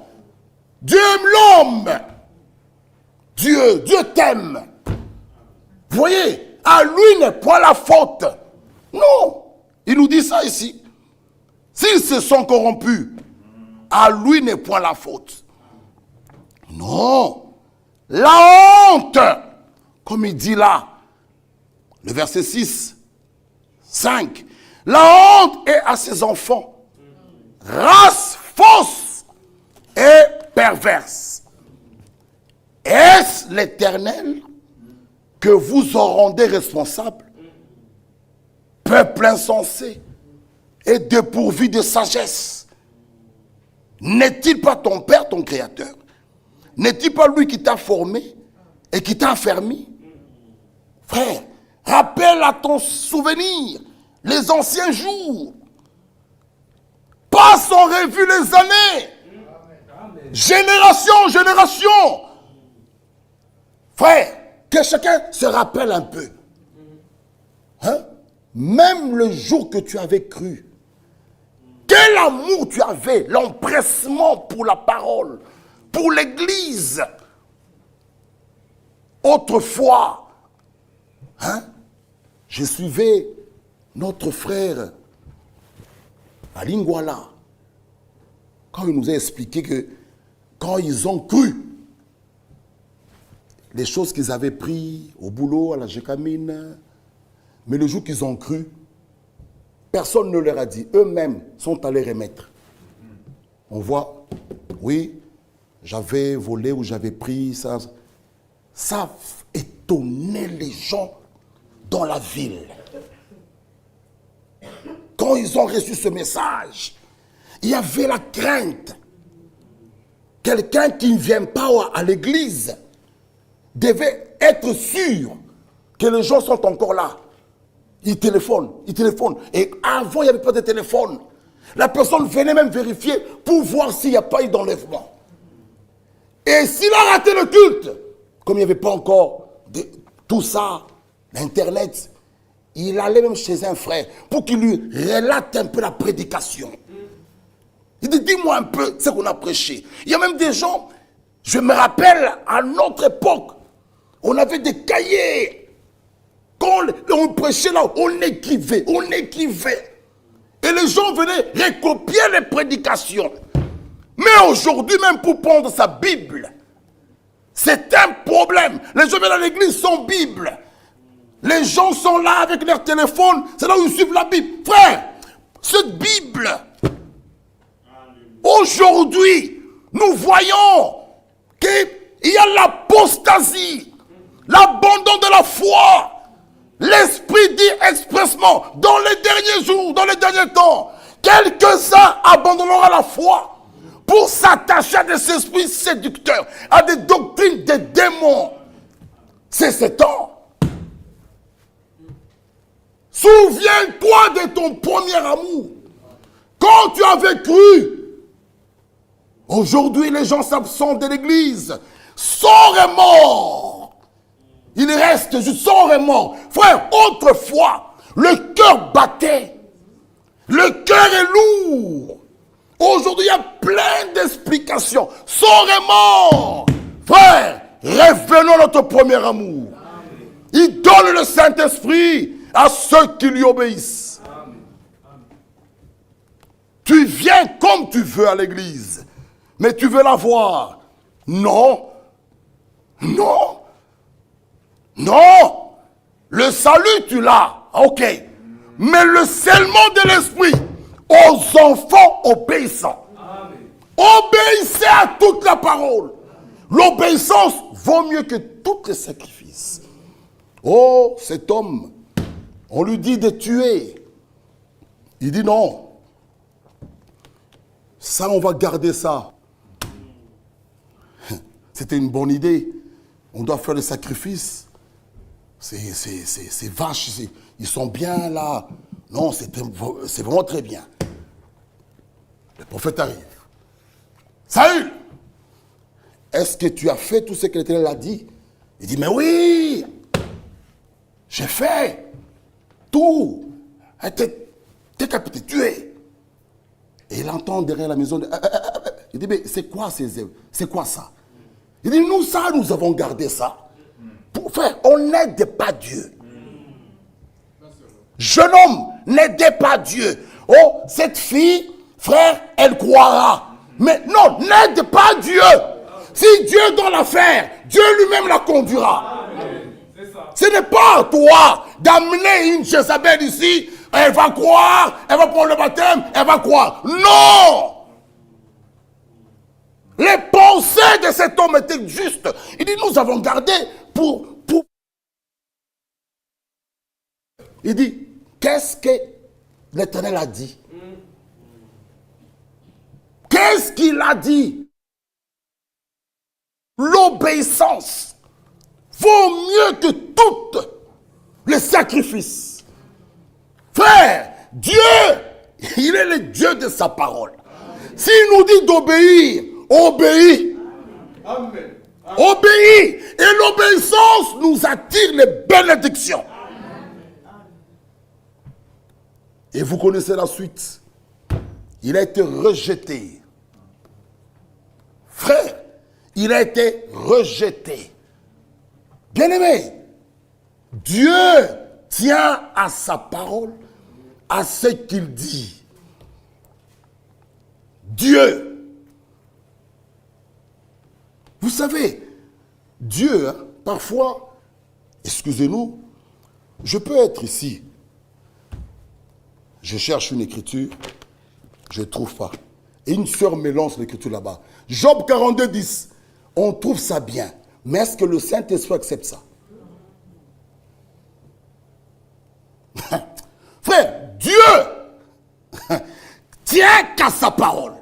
S3: Dieu aime l'homme. Dieu t'aime. Vous voyez, à lui n'est point la faute. Non, il nous dit ça ici. S'ils se sont corrompus, à lui n'est point la faute. Non, la honte, comme il dit là, le verset 6, 5, la honte est à ses enfants, race fausse et perverse. Est-ce l'Éternel que vous en rendez responsable? Peuple insensé et dépourvu de sagesse. N'est-il pas ton Père, ton Créateur? N'est-il pas lui qui t'a formé et qui t'a affermi? Frère, rappelle à ton souvenir les anciens jours. Passe en revue les années. Génération en génération. Frère, que chacun se rappelle un peu. Hein? Même le jour que tu avais cru, quel amour tu avais, l'empressement pour la parole, pour l'église. Autrefois, hein, je suivais notre frère à Lingwala, quand il nous a expliqué que quand ils ont cru, les choses qu'ils avaient prises au boulot, à la Gécamine, mais le jour qu'ils ont cru, Personne ne leur a dit. Eux-mêmes sont allés remettre. On voit, oui, j'avais volé ou j'avais pris ça. Ça étonnait les gens dans la ville. Quand ils ont reçu ce message, il y avait la crainte. Quelqu'un qui ne vient pas à l'église devait être sûr que les gens sont encore là. Ils téléphonent. Et avant, il n'y avait pas de téléphone. La personne venait même vérifier pour voir s'il n'y a pas eu d'enlèvement. Et s'il a raté le culte, comme il n'y avait pas encore tout ça, l'Internet, il allait même chez un frère pour qu'il lui relate un peu la prédication. Il dit, dis-moi un peu ce qu'on a prêché. Il y a même des gens, je me rappelle, à notre époque, on avait des cahiers. Quand on prêchait là, on écrivait. Et les gens venaient recopier les prédications. Mais aujourd'hui, même pour prendre sa Bible, c'est un problème. Les gens viennent à l'église sans Bible. Les gens sont là avec leur téléphone. C'est là où ils suivent la Bible. Frère, cette Bible, aujourd'hui, nous voyons qu'il y a l'apostasie, l'abandon de la foi. L'Esprit dit expressement, dans les derniers jours, dans les derniers temps, quelques-uns abandonneront la foi pour s'attacher à des esprits séducteurs, à des doctrines des démons. C'est ce temps. Souviens-toi de ton premier amour. Quand tu avais cru. Aujourd'hui, les gens s'absentent de l'église. Sans remords. Il reste juste sans remords. Frère, autrefois, le cœur battait. Le cœur est lourd. Aujourd'hui, il y a plein d'explications. Sans remords. Frère, revenons à notre premier amour. Il donne le Saint-Esprit à ceux qui lui obéissent. Tu viens comme tu veux à l'église. Mais tu veux la voir. Non. Non. Non. Le salut, tu l'as. Ok. Mais le scellement de l'esprit aux enfants obéissants. Amen. Obéissez à toute la parole. L'obéissance vaut mieux que tous les sacrifices. Oh, cet homme, on lui dit de tuer. Il dit non. Ça, on va garder ça. C'était une bonne idée. On doit faire le sacrifice. Ces vaches, ils sont bien là. Non, c'est vraiment très bien. Le prophète arrive. Saül, est-ce que tu as fait tout ce que l'Éternel a dit? Il dit, mais oui, j'ai fait tout. T'es capté, tué. Et il entend derrière la maison. Il dit, mais c'est quoi ça? Il dit, nous avons gardé ça. Pour faire, on n'aide pas Dieu. Jeune homme, n'aidez pas Dieu. Oh, cette fille, frère, elle croira. Mais non, n'aide pas Dieu. Si Dieu doit la faire, Dieu lui-même la conduira. Ce n'est pas à toi d'amener une Jézabel ici. Elle va croire, elle va prendre le baptême, elle va croire. Non! Les pensées de cet homme étaient justes. Il dit, nous avons gardé pour... Il dit, qu'est-ce que l'Éternel a dit? Qu'est-ce qu'il a dit? L'obéissance vaut mieux que toutes les sacrifices. Frère, Dieu, il est le Dieu de sa parole. S'il nous dit d'obéir, obéis. Amen. Obéis. Et l'obéissance nous attire les bénédictions. Et vous connaissez la suite. Il a été rejeté. Frère, il a été rejeté. Bien-aimé, Dieu tient à sa parole, à ce qu'il dit. Dieu. Vous savez, Dieu, hein, parfois, excusez-nous, je peux être ici. Je cherche une écriture, je ne trouve pas. Et une sœur me lance l'écriture là-bas. Job 42, 10. On trouve ça bien. Mais est-ce que le Saint-Esprit accepte ça? Frère, Dieu tient qu'à sa parole.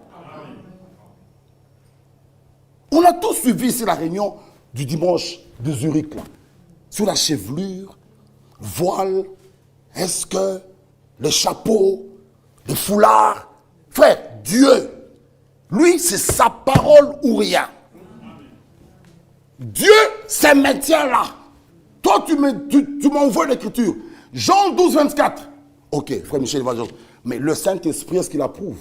S3: On a tous suivi ici la réunion du dimanche de Zurich, là. Sur la chevelure, voile, est-ce que le chapeau, le foulard. Frère, Dieu, lui, c'est sa parole ou rien. Dieu, c'est maintien là. Toi, tu m'envoies l'écriture. Jean 12, 24. Ok, frère Michel Evangel. Mais le Saint-Esprit, est-ce qu'il approuve?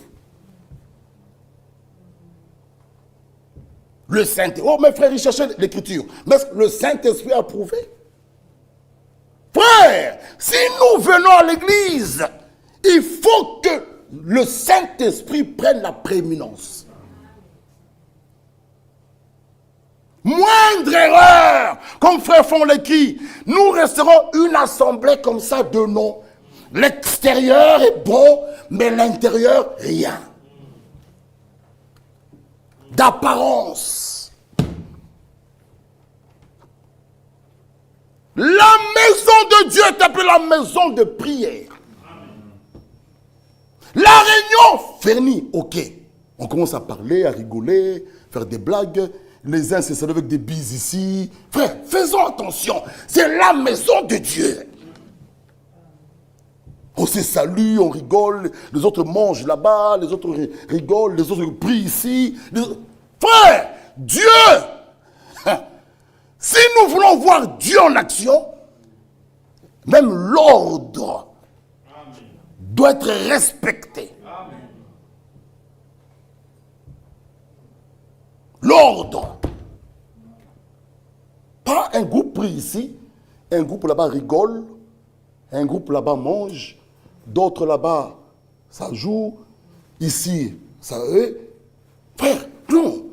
S3: Le Saint-Esprit. Oh, mes frères, ils cherchaient l'écriture. Mais le Saint-Esprit a approuvé? Frère, si nous venons à l'église, il faut que le Saint-Esprit prenne la prééminence. Moindre erreur, comme frère font l'écrit, nous resterons une assemblée comme ça de nom. L'extérieur est bon, mais l'intérieur, rien. D'apparence. La maison de Dieu est appelée la maison de prière. La réunion finie, ok. On commence à parler, à rigoler, faire des blagues. Les uns se saluent avec des bises ici. Frère, faisons attention. C'est la maison de Dieu. On se salue, on rigole. Les autres mangent là-bas, les autres rigolent, les autres prient ici. Frère, Dieu, si nous voulons voir Dieu en action, même l'ordre doit être respecté. L'ordre. Pas un groupe prie ici, un groupe là-bas rigole, un groupe là-bas mange, d'autres là-bas, ça joue, ici, ça... Frère, non.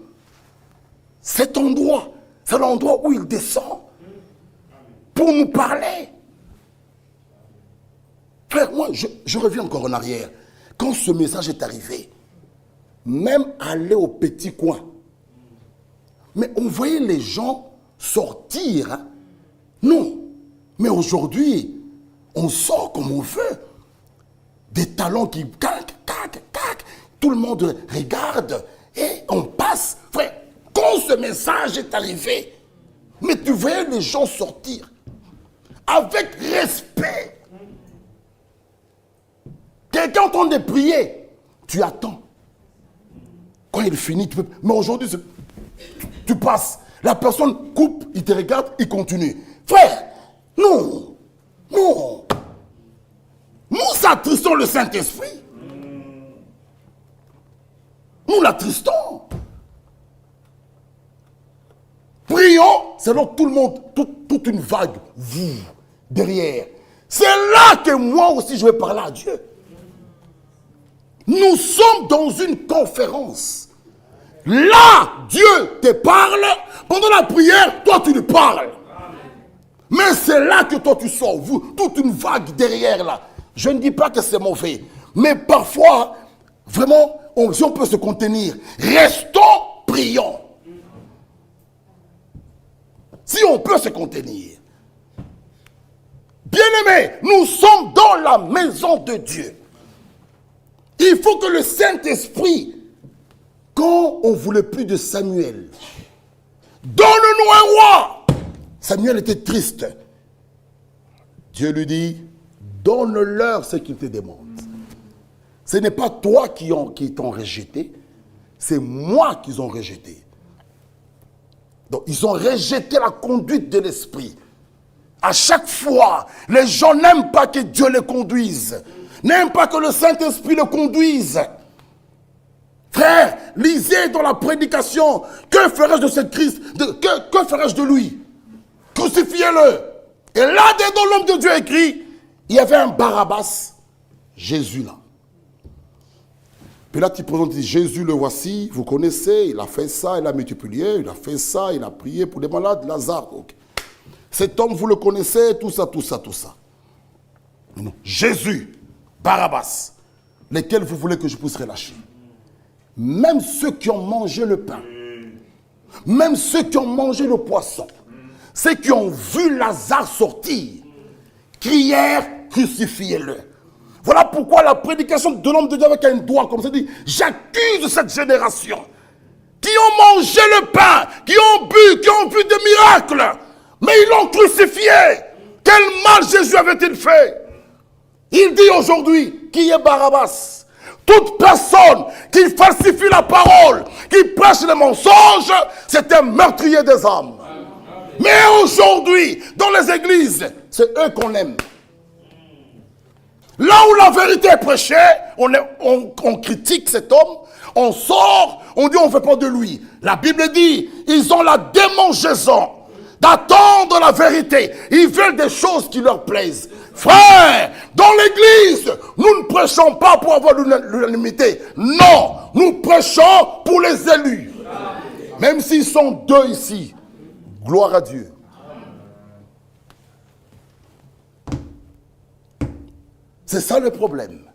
S3: Cet endroit, c'est l'endroit où il descend pour nous parler. Frère, moi, je reviens encore en arrière. Quand ce message est arrivé, même aller au petit coin, mais on voyait les gens sortir. Hein? Non. Mais aujourd'hui, on sort comme on veut. Des talons qui... Tout le monde regarde et on passe. Frère, quand ce message est arrivé, mais tu voyais les gens sortir avec respect. Quelqu'un est en train de prier, tu attends. Quand il finit, tu peux... Mais aujourd'hui, tu passes. La personne coupe, il te regarde, il continue. Frère, non, non. Nous attristons le Saint-Esprit. Nous l'attristons. Prions, c'est donc tout le monde, toute une vague, vous, derrière. C'est là que moi aussi je vais parler à Dieu. Nous sommes dans une conférence. Là, Dieu te parle. Pendant la prière, toi tu lui parles. Mais c'est là que toi tu sors. Vous, toute une vague derrière là. Je ne dis pas que c'est mauvais. Mais parfois, vraiment, si on peut se contenir, restons, prions. Si on peut se contenir. Bien-aimés, nous sommes dans la maison de Dieu. Il faut que le Saint-Esprit, quand on ne voulait plus de Samuel, donne-nous un roi. Samuel était triste. Dieu lui dit, donne-leur ce qu'ils te demandent. Ce n'est pas toi qui t'ont rejeté, c'est moi qu'ils ont rejeté. Donc, ils ont rejeté la conduite de l'Esprit. À chaque fois, les gens n'aiment pas que Dieu les conduise. N'aiment pas que le Saint-Esprit le conduise. Frère, lisez dans la prédication. Que ferais-je de ce Christ? Que ferais-je de lui? Crucifiez-le. Et là-dedans, l'homme de Dieu écrit, il y avait un Barabbas, Jésus là. Puis là, tu présentes, Jésus le voici, vous connaissez, il a fait ça, il a multiplié, il a fait ça, il a prié pour les malades, Lazare. Okay. Cet homme, vous le connaissez, tout ça, tout ça, tout ça. Non. Jésus, Barabbas, lesquels vous voulez que je puisse relâcher? Même ceux qui ont mangé le pain, même ceux qui ont mangé le poisson, ceux qui ont vu Lazare sortir, crièrent, crucifiez-le. Voilà pourquoi la prédication de l'homme de Dieu avec un doigt comme ça dit, j'accuse cette génération qui ont mangé le pain, qui ont bu, qui ont vu des miracles, mais ils l'ont crucifié. Quel mal Jésus avait-il fait? Il dit aujourd'hui, qui est Barabbas? Toute personne qui falsifie la parole, qui prêche les mensonges, c'est un meurtrier des âmes. Mais aujourd'hui, dans les églises, c'est eux qu'on aime. Là où la vérité est prêchée, on critique cet homme, on sort, on dit on ne fait pas de lui. La Bible dit, ils ont la démangeaison d'attendre la vérité. Ils veulent des choses qui leur plaisent. Frère, dans l'église, nous ne prêchons pas pour avoir l'unanimité. Non, nous prêchons pour les élus. Même s'ils sont deux ici. Gloire à Dieu. C'est ça le problème.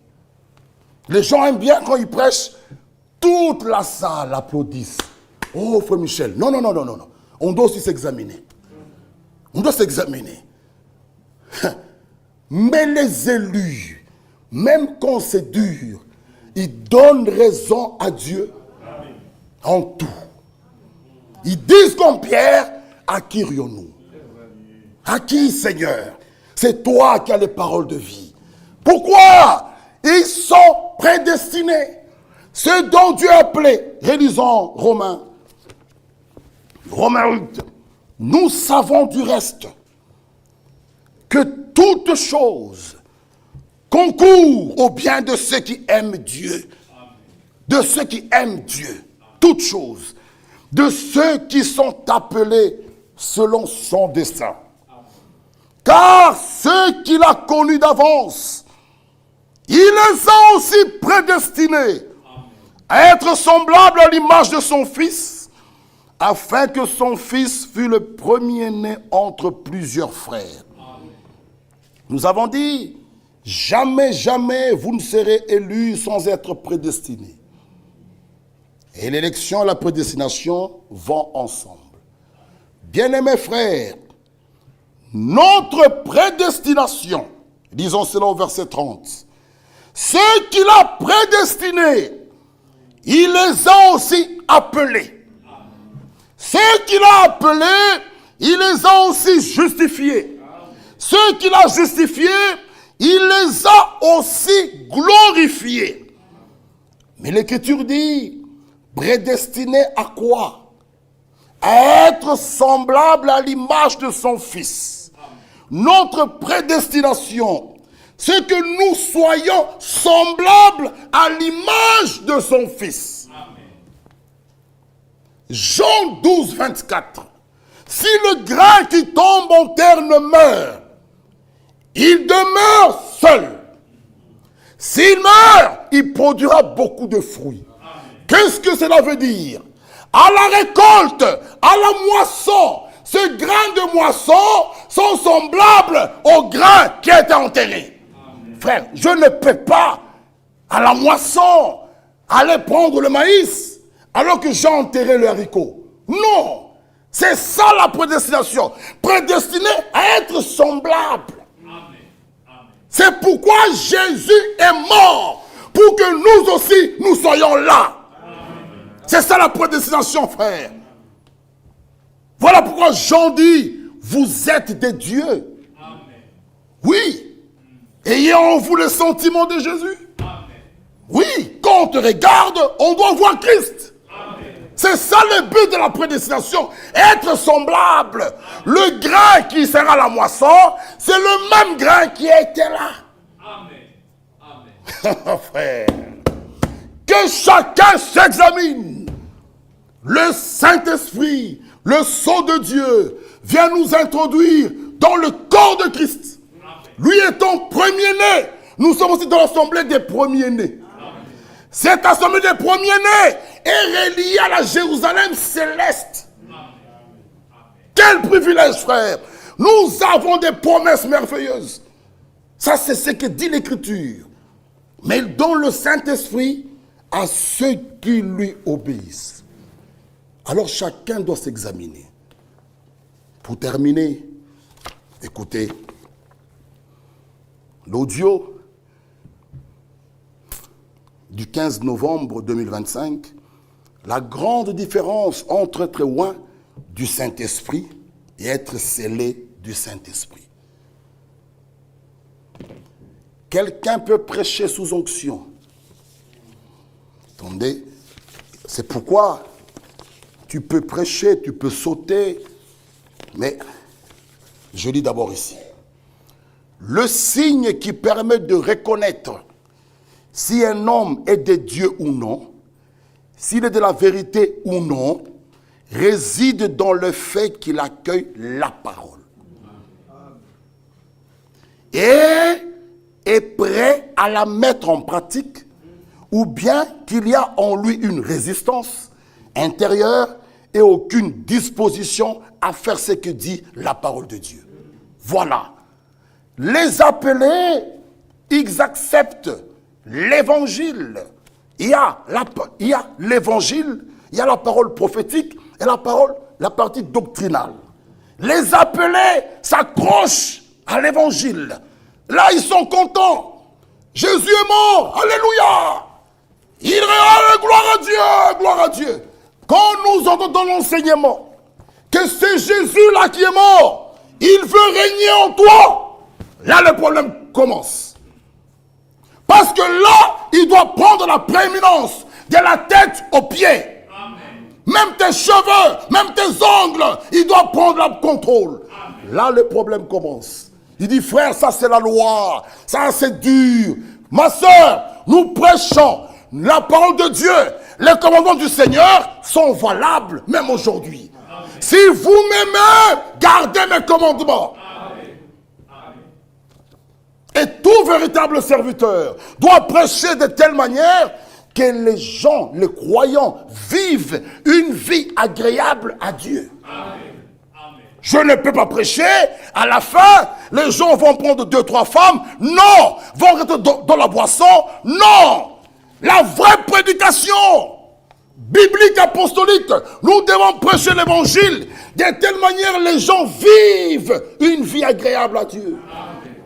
S3: Les gens aiment bien quand ils prêchent, toute la salle applaudisse. Oh, frère Michel, non. On doit aussi s'examiner. On doit s'examiner. Mais les élus, même quand c'est dur, ils donnent raison à Dieu en tout. Ils disent comme Pierre, à qui irions-nous? À qui, Seigneur? C'est toi qui as les paroles de vie. Pourquoi? Ils sont prédestinés. Ce dont Dieu a appelé, réalisons Romains 8. Nous savons du reste que toute chose concourt au bien de ceux qui aiment Dieu. De ceux qui aiment Dieu. Toute chose. De ceux qui sont appelés selon son dessein. Car ceux qu'il a connus d'avance, il les a aussi prédestinés à être semblables à l'image de son Fils, afin que son Fils fût le premier-né entre plusieurs frères. Nous avons dit, jamais, jamais vous ne serez élus sans être prédestinés. Et l'élection et la prédestination vont ensemble. Bien-aimés frères, notre prédestination, disons cela au verset 30, ceux qu'il a prédestinés, il les a aussi appelés. Ceux qu'il a appelés, il les a aussi justifiés. Ceux qu'il a justifiés, il les a aussi glorifiés. Mais l'Écriture dit, prédestiné à quoi? À être semblable à l'image de son Fils. Notre prédestination, c'est que nous soyons semblables à l'image de son Fils. Jean 12, 24. Si le grain qui tombe en terre ne meurt, il demeure seul. S'il meurt, il produira beaucoup de fruits. Qu'est-ce que cela veut dire? À la récolte, à la moisson, ces grains de moisson sont semblables aux grains qui étaient enterrés. Frère, je ne peux pas, à la moisson, aller prendre le maïs alors que j'ai enterré le haricot. Non, c'est ça la prédestination. Prédestiné à être semblable. C'est pourquoi Jésus est mort, pour que nous aussi, nous soyons là. C'est ça la prédestination, frère. Voilà pourquoi Jean dit, vous êtes des dieux. Oui. Ayez en vous le sentiment de Jésus. Oui, quand on te regarde, on doit voir Christ. C'est ça le but de la prédestination, être semblable. Le grain qui sera la moisson, c'est le même grain qui était là. Amen. Frère, que chacun s'examine. Le Saint-Esprit, le Sceau de Dieu, vient nous introduire dans le corps de Christ. Lui étant premier-né, nous sommes aussi dans l'assemblée des premiers-nés. Cette assemblée des premiers-nés est reliée à la Jérusalem céleste. Quel privilège, frère! Nous avons des promesses merveilleuses. Ça, c'est ce que dit l'Écriture. mais il donne le Saint-Esprit à ceux qui lui obéissent. Alors chacun doit s'examiner. Pour terminer, écoutez, l'audio du 15 novembre 2025, la grande différence entre être loin du Saint-Esprit et être scellé du Saint-Esprit. Quelqu'un peut prêcher sous onction. Attendez, c'est pourquoi tu peux prêcher, tu peux sauter, mais je lis d'abord ici. Le signe qui permet de reconnaître si un homme est de Dieu ou non, s'il est de la vérité ou non, réside dans le fait qu'il accueille la parole. Et est prêt à la mettre en pratique, ou bien qu'il y a en lui une résistance intérieure et aucune disposition à faire ce que dit la parole de Dieu. Voilà. Les appelés, ils acceptent l'évangile. Il y a l'évangile, il y a la parole prophétique et la partie doctrinale. Les appelés s'accrochent à l'évangile. Là, ils sont contents. Jésus est mort. Alléluia. Il est gloire à Dieu, gloire à Dieu. Quand nous entendons l'enseignement que c'est Jésus-là qui est mort, il veut régner en toi. Là, le problème commence. Parce que là, il doit prendre la prééminence de la tête aux pieds. Amen. Même tes cheveux, même tes ongles, il doit prendre le contrôle. Amen. Là, le problème commence. Il dit, frère, ça c'est la loi, ça c'est dur. Ma soeur, nous prêchons la parole de Dieu. Les commandements du Seigneur sont valables, même aujourd'hui. Amen. Si vous m'aimez, gardez mes commandements. Et tout véritable serviteur doit prêcher de telle manière que les gens, les croyants, vivent une vie agréable à Dieu. Amen. Je ne peux pas prêcher, à la fin, les gens vont prendre 2-3 femmes, non, vont rester dans la boisson, non. La vraie prédication biblique, apostolique, nous devons prêcher l'évangile de telle manière les gens vivent une vie agréable à Dieu. Amen.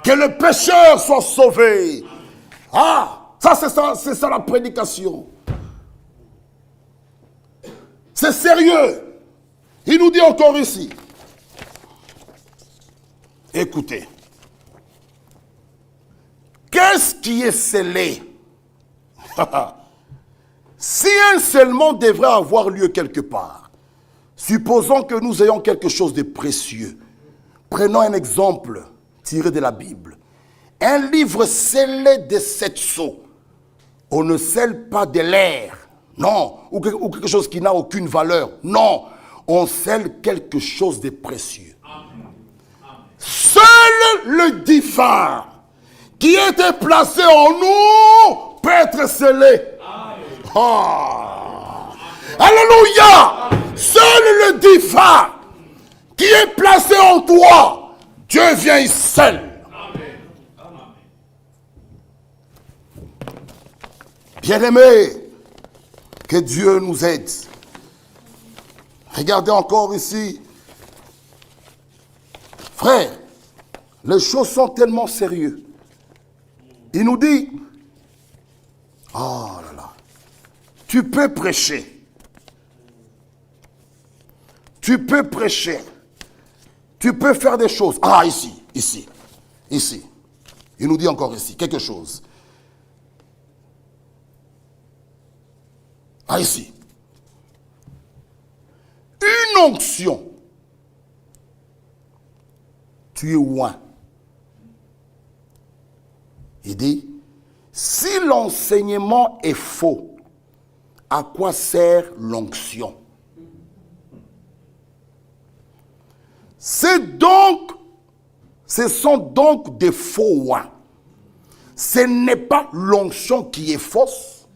S3: Que le pécheur soit sauvé. Ah, ça c'est ça la prédication. C'est sérieux. Il nous dit encore ici. Écoutez. Qu'est-ce qui est scellé? Si un scellement devrait avoir lieu quelque part, supposons que nous ayons quelque chose de précieux. Prenons un exemple tiré de la Bible. Un livre scellé de 7 sceaux. On ne scelle pas de l'air. Non. Ou quelque chose qui n'a aucune valeur. Non. On scelle quelque chose de précieux. Amen. Seul le divin qui était placé en nous peut être scellé. Oh. Alléluia. Seul le divin qui est placé en toi, Dieu vient et scelle. Bien-aimés, que Dieu nous aide. Regardez encore ici. Frère, les choses sont tellement sérieuses. Il nous dit, oh là là, tu peux prêcher. Tu peux prêcher. Tu peux faire des choses. Ah, ici. Il nous dit encore ici, quelque chose. Ah, ici. Une onction. Tu es loin. Il dit, si l'enseignement est faux, à quoi sert l'onction? Ce sont donc des faux oins. Ce n'est pas l'onction qui est fausse.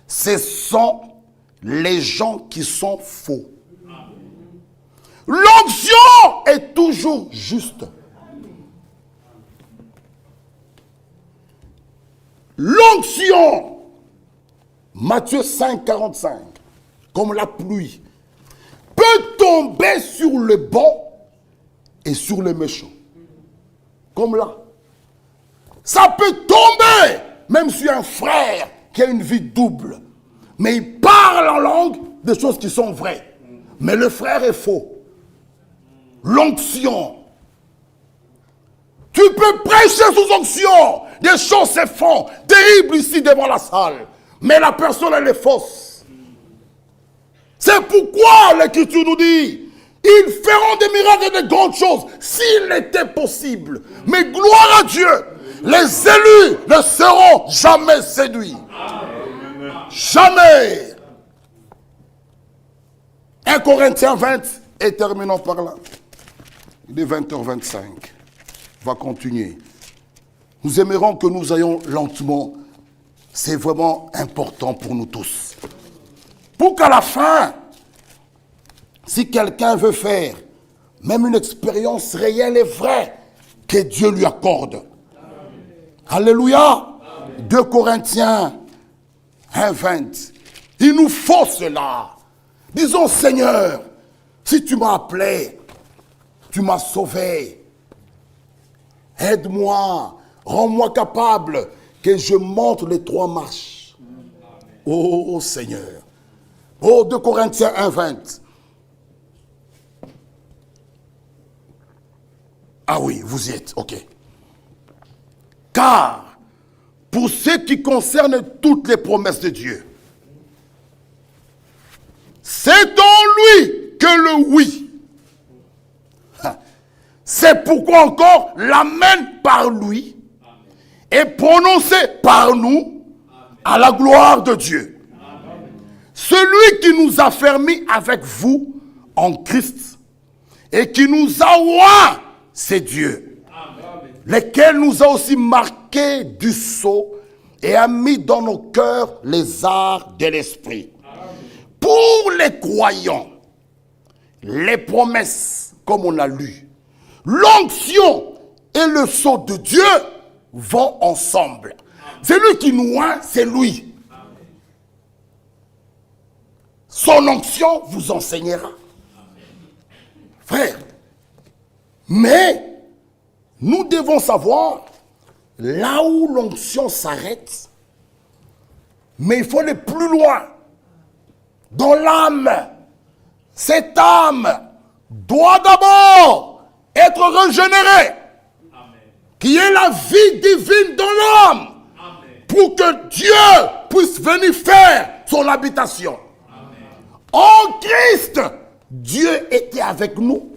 S3: Ce sont les gens qui sont faux. L'onction est toujours juste. L'onction, Matthieu 5, 45, comme la pluie, peut tomber sur le bon et sur le méchant. Comme là. Ça peut tomber, même sur un frère qui a une vie double. Mais il parle en langue des choses qui sont vraies. Mais le frère est faux. L'onction. Tu peux prêcher sous onction. Des choses se font terribles ici devant la salle. Mais la personne, elle est fausse. C'est pourquoi l'Écriture nous dit, ils feront des miracles et de grandes choses s'il était possible. Mais gloire à Dieu, les élus ne seront jamais séduits. Amen. Jamais. 1 Corinthiens 20, et terminons par là. Il est 20h25. On va continuer. Nous aimerons que nous ayons lentement. C'est vraiment important pour nous tous. Pour qu'à la fin, si quelqu'un veut faire même une expérience réelle et vraie, que Dieu lui accorde. Alléluia. 2 Corinthiens 1, 20. Il nous faut cela. Disons, Seigneur, si tu m'as appelé, tu m'as sauvé, aide-moi, rends-moi capable que je monte les 3 marches. Oh Seigneur. Oh, 2 Corinthiens 1, 20. Ah oui, vous y êtes, ok. Car, pour ce qui concerne toutes les promesses de Dieu, c'est en lui que le oui. C'est pourquoi encore l'amen par lui est prononcé par nous à la gloire de Dieu. Celui qui nous a fermés avec vous en Christ et qui nous a oint, c'est Dieu. Lequel nous a aussi marqués du sceau et a mis dans nos cœurs les arts de l'esprit. Pour les croyants, les promesses, comme on a lu, l'onction et le sceau de Dieu vont ensemble. C'est lui qui nous oint, c'est lui. Son onction vous enseignera. Frère, mais nous devons savoir là où l'onction s'arrête, mais il faut aller plus loin. Dans l'âme, cette âme doit d'abord être régénérée. Amen. Qui est la vie divine dans l'homme. Pour que Dieu puisse venir faire son habitation. Amen. En Christ, Dieu était avec nous.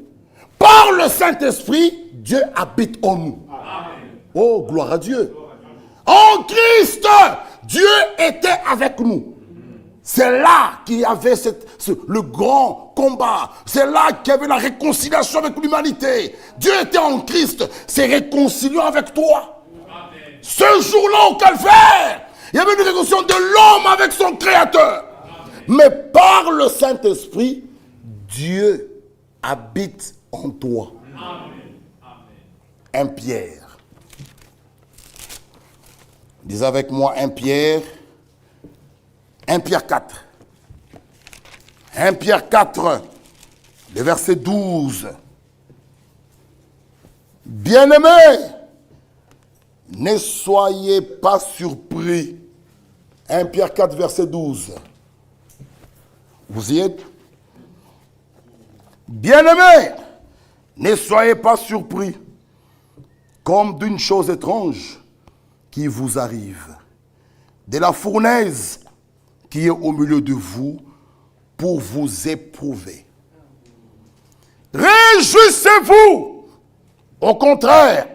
S3: Par le Saint-Esprit, Dieu habite en nous. Amen. Oh, gloire à Dieu. En Christ, Dieu était avec nous. C'est là qu'il y avait le grand combat. C'est là qu'il y avait la réconciliation avec l'humanité. Dieu était en Christ, c'est réconciliant avec toi. Amen. Ce jour-là au Calvaire, il y avait une réconciliation de l'homme avec son Créateur. Amen. Mais par le Saint-Esprit, Dieu habite en toi. Amen. 1 Pierre. Dis avec moi 1 Pierre. 1 Pierre 4. 1 Pierre 4, le verset 12. Bien-aimés, ne soyez pas surpris. 1 Pierre 4, verset 12. Vous y êtes? Bien-aimés, ne soyez pas surpris, comme d'une chose étrange qui vous arrive. De la fournaise qui est au milieu de vous pour vous éprouver. Réjouissez-vous, au contraire,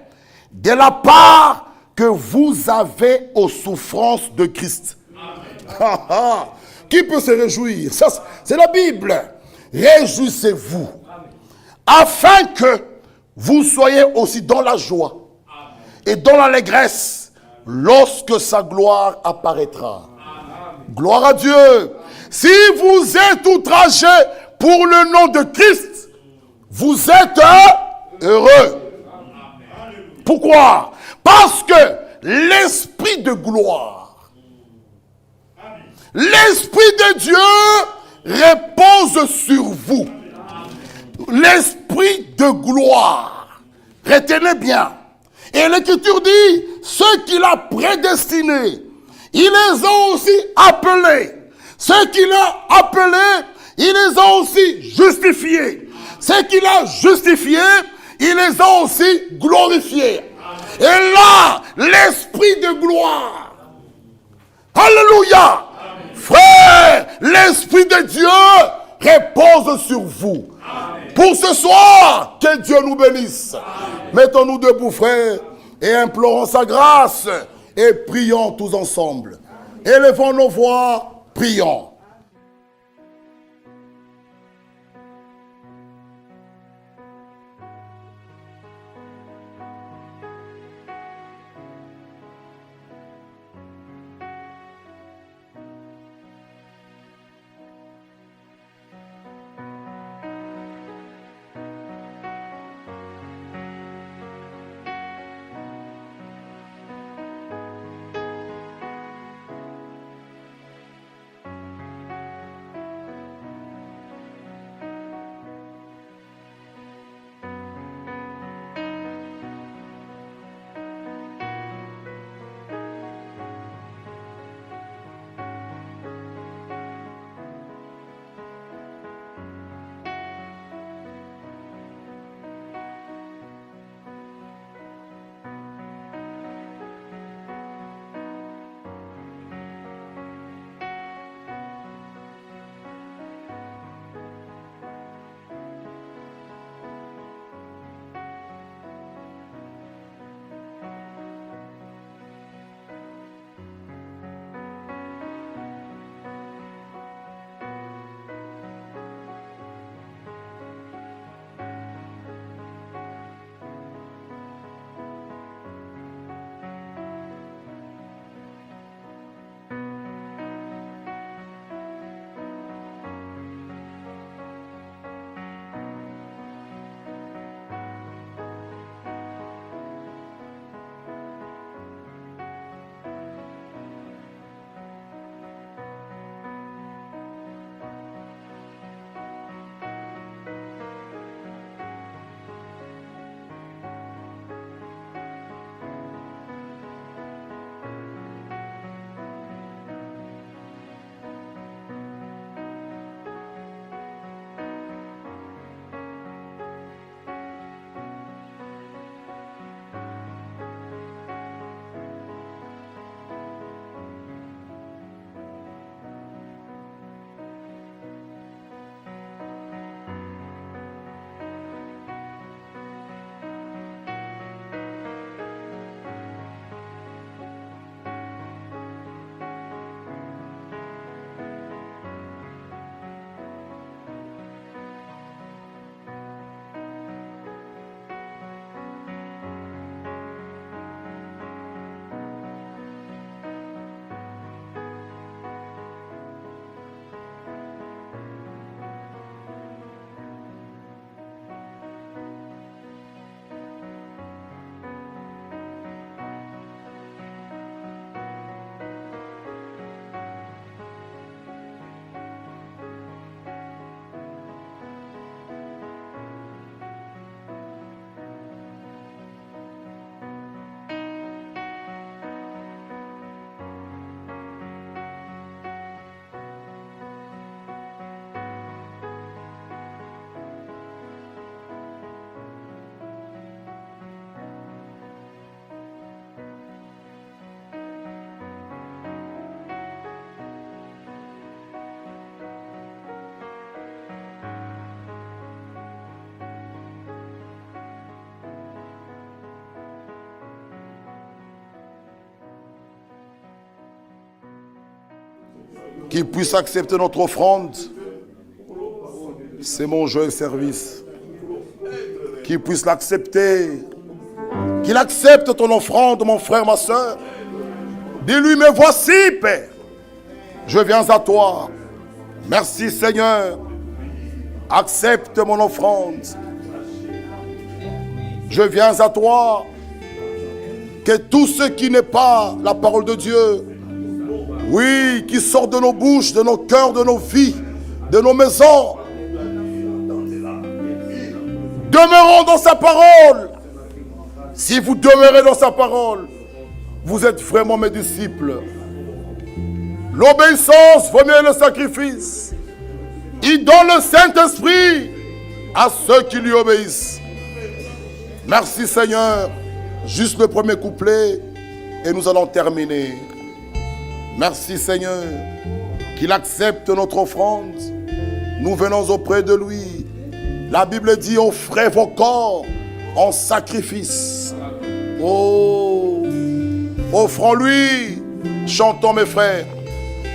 S3: de la part que vous avez aux souffrances de Christ. Qui peut se réjouir? Ça, c'est la Bible. Réjouissez-vous, afin que vous soyez aussi dans la joie et dans l'allégresse lorsque sa gloire apparaîtra. Gloire à Dieu. Si vous êtes outragés pour le nom de Christ, vous êtes heureux. Pourquoi? Parce que l'Esprit l'esprit de gloire. L'esprit de Dieu repose sur vous. L'esprit de gloire. Retenez bien. Et l'Écriture dit, ceux qu'il a prédestinés, il les a aussi appelés. Ceux qu'il a appelés, il les a aussi justifiés. Ceux qu'il a justifiés, il les a aussi glorifiés. Et là, l'esprit de gloire. Alléluia. Frère, l'esprit de Dieu repose sur vous. Pour ce soir, que Dieu nous bénisse. Mettons-nous debout, frères, et implorons sa grâce, et prions tous ensemble. Élevons nos voix, prions. Qu'il puisse accepter notre offrande. C'est mon jeu et service. Qu'il puisse l'accepter. Qu'il accepte ton offrande, mon frère, ma soeur. Dis-lui, me voici, Père. Je viens à toi. Merci, Seigneur. Accepte mon offrande. Je viens à toi. que tout ce qui n'est pas la parole de Dieu, oui, qui sort de nos bouches, de nos cœurs, de nos vies, de nos maisons, demeurons dans sa parole. Si vous demeurez dans sa parole, vous êtes vraiment mes disciples. L'obéissance vaut mieux le sacrifice. Il donne le Saint-Esprit à ceux qui lui obéissent. Merci Seigneur. Juste le premier couplet et nous allons terminer. Merci Seigneur. Qu'il accepte notre offrande. Nous venons auprès de lui. La Bible dit, offrez vos corps en sacrifice. Oh, offrons-lui. Chantons mes frères.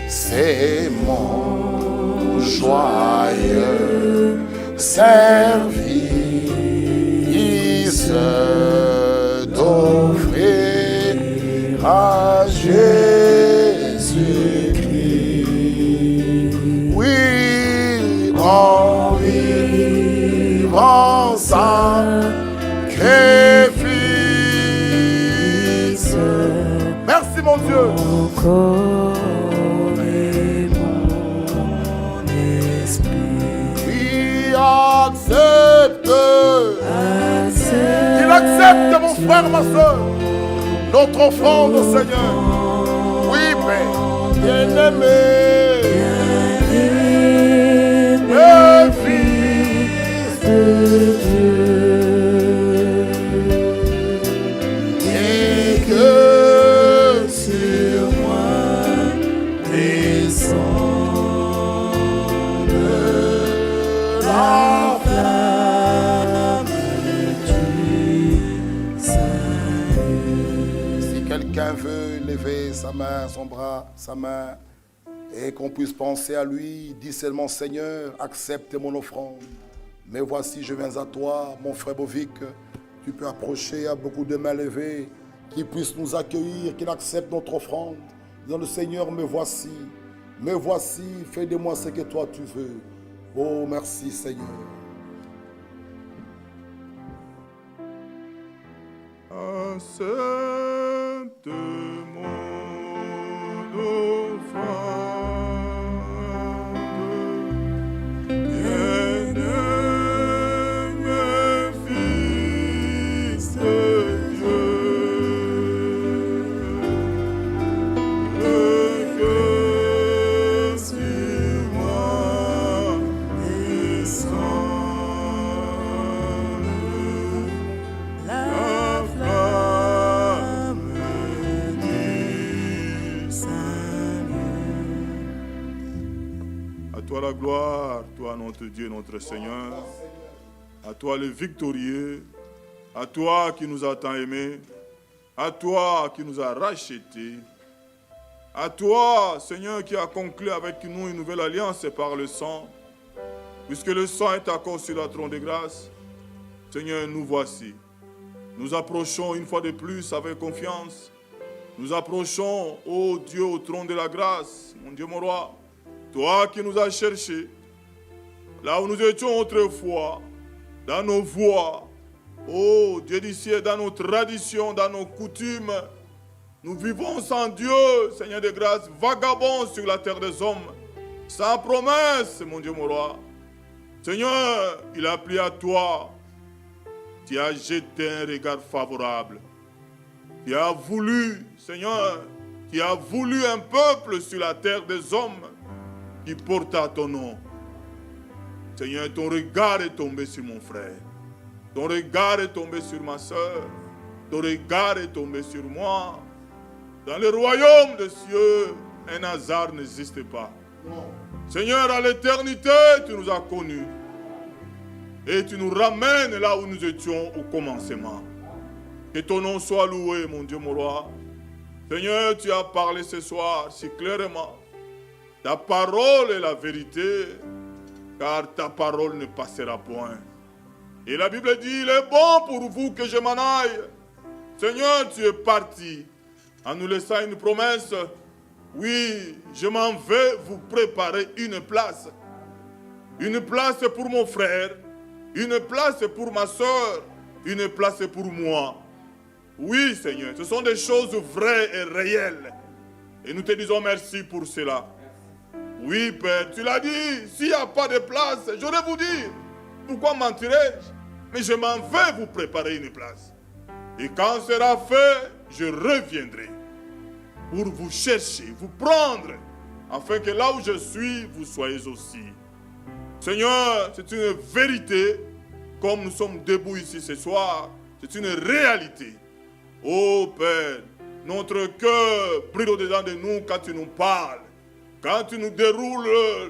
S3: C'est mon joyeux service d'offrir à Jésus-Christ. Oui, en vivant sacrifice. Merci mon Dieu. Qu'il accepte mon frère, ma soeur, notre offrande au Seigneur. Oui, Père, bien-aimé, le Fils de Dieu, et que sur moi descende la quelqu'un veut lever sa main, son bras, sa main, et qu'on puisse penser à lui, dis seulement Seigneur, accepte mon offrande. Mais voici, je viens à toi, mon frère Bovic, tu peux approcher, il y a beaucoup de mains levées, qui puissent nous accueillir, qu'il accepte notre offrande. Disons le Seigneur, me voici, fais de moi ce que toi tu veux. Oh, merci Seigneur.
S1: Accepte mon offrande, bien-aimé Fils de Dieu, que sur moi descende la flamme du Seigneur. À toi la gloire, toi notre Dieu, notre Seigneur. À toi le victorieux. À toi qui nous as tant aimés. À toi qui nous as rachetés. À toi, Seigneur, qui a conclu avec nous une nouvelle alliance par le sang. Puisque le sang est encore sur la trône de grâce, Seigneur, nous voici. Nous approchons une fois de plus avec confiance. Nous approchons, ô Dieu, au trône de la grâce, mon Dieu, mon roi. Toi qui nous as cherchés, là où nous étions autrefois, dans nos voies, ô Dieu du ciel, dans nos traditions, dans nos coutumes, nous vivons sans Dieu, Seigneur de grâce, vagabonds sur la terre des hommes, sans promesse, mon Dieu, mon roi. Seigneur, il a plu à toi. Tu as jeté un regard favorable. Tu as voulu, Seigneur, tu as voulu un peuple sur la terre des hommes qui porte à ton nom. Seigneur, ton regard est tombé sur mon frère. Ton regard est tombé sur ma soeur. Ton regard est tombé sur moi. Dans le royaume des cieux, un hasard n'existe pas. Seigneur, à l'éternité, tu nous as connus. Et tu nous ramènes là où nous étions au commencement. Que ton nom soit loué, mon Dieu, mon roi. Seigneur, tu as parlé ce soir si clairement. Ta parole est la vérité, car ta parole ne passera point. Et la Bible dit, il est bon pour vous que je m'en aille. Seigneur, tu es parti en nous laissant une promesse. Oui, je m'en vais vous préparer une place. Une place pour mon frère, une place pour ma soeur, une place pour moi. Oui, Seigneur, ce sont des choses vraies et réelles. Et nous te disons merci pour cela. Oui, Père, tu l'as dit, s'il n'y a pas de place, j'aurais vous dire, pourquoi mentirais-je? Mais je m'en vais vous préparer une place. Et quand sera fait, je reviendrai pour vous chercher, vous prendre, afin que là où je suis, vous soyez aussi. Seigneur, c'est une vérité, comme nous sommes debout ici ce soir, c'est une réalité. Oh Père, notre cœur brille au-dedans de nous quand tu nous parles, quand tu nous déroules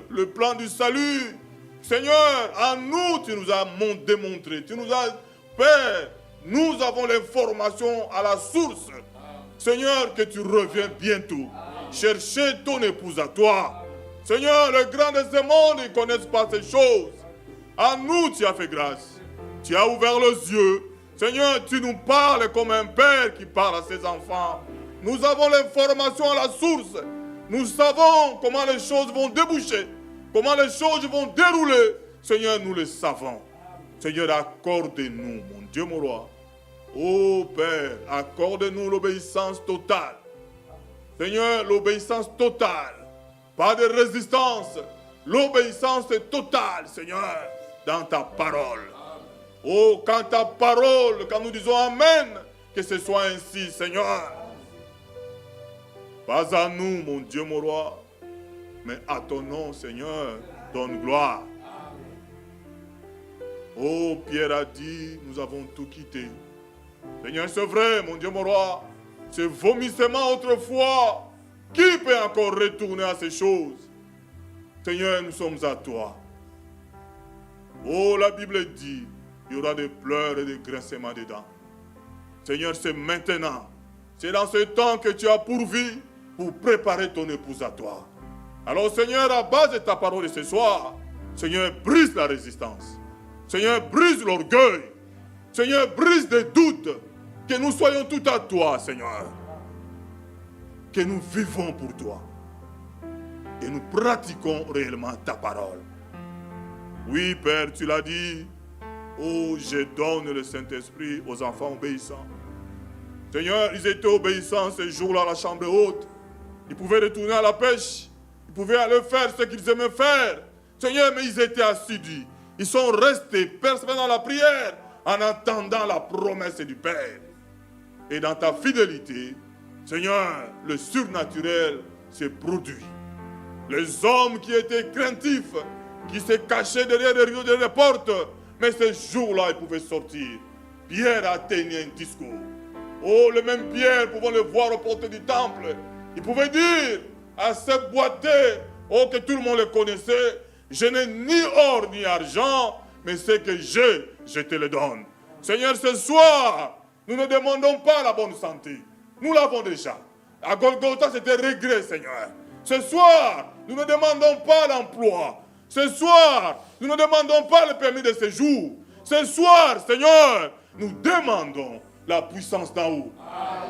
S1: le plan du salut. Seigneur, en nous, tu nous as démontré, tu nous as, Père, nous avons l'information à la source. Seigneur, que tu reviens bientôt. Chercher ton épouse à toi. Seigneur, les grands de ce monde, ils ne connaissent pas ces choses. En nous, tu as fait grâce. Tu as ouvert les yeux. Seigneur, tu nous parles comme un père qui parle à ses enfants. Nous avons l'information à la source. Nous savons comment les choses vont déboucher, comment les choses vont dérouler. Seigneur, nous le savons. Seigneur, accorde-nous, mon Dieu, mon roi. Ô Père, accorde-nous l'obéissance totale. Seigneur, l'obéissance totale. Pas de résistance. L'obéissance totale, Seigneur, dans ta parole. Oh, quand ta parole, quand nous disons Amen, que ce soit ainsi, Seigneur. Pas à nous, mon Dieu, mon roi, mais à ton nom, Seigneur, donne gloire. Oh, Pierre a dit, nous avons tout quitté. Seigneur, c'est vrai, mon Dieu, mon roi, ce vomissement autrefois, qui peut encore retourner à ces choses? Seigneur, nous sommes à toi. Oh, la Bible dit, il y aura des pleurs et des grincements dedans. Seigneur, c'est maintenant. C'est dans ce temps que tu as pourvu pour préparer ton épouse à toi. Alors, Seigneur, à base de ta parole de ce soir, Seigneur, brise la résistance. Seigneur, brise l'orgueil. Seigneur, brise des doutes. Que nous soyons tout à toi, Seigneur. Que nous vivons pour toi. Et nous pratiquons réellement ta parole. Oui, Père, tu l'as dit. Oh, je donne le Saint-Esprit aux enfants obéissants. Seigneur, ils étaient obéissants ce jour-là à la chambre haute. Ils pouvaient retourner à la pêche. Ils pouvaient aller faire ce qu'ils aimaient faire. Seigneur, mais ils étaient assidus. Ils sont restés persévérants dans la prière en attendant la promesse du Père. Et dans ta fidélité, Seigneur, le surnaturel s'est produit. Les hommes qui étaient craintifs, qui se cachaient derrière les rideaux des portes, mais ce jour-là, ils pouvaient sortir. Pierre a tenu un discours. Oh, le même Pierre, pouvant le voir aux portes du temple, il pouvait dire à ce boiteux, oh, que tout le monde le connaissait, je n'ai ni or ni argent, mais ce que j'ai, je te le donne. Seigneur, ce soir, nous ne demandons pas la bonne santé. Nous l'avons déjà. À Golgotha, c'était regret, Seigneur. Ce soir, nous ne demandons pas l'emploi. Ce soir, nous ne demandons pas le permis de séjour. Ce soir, Seigneur, nous demandons la puissance d'en haut.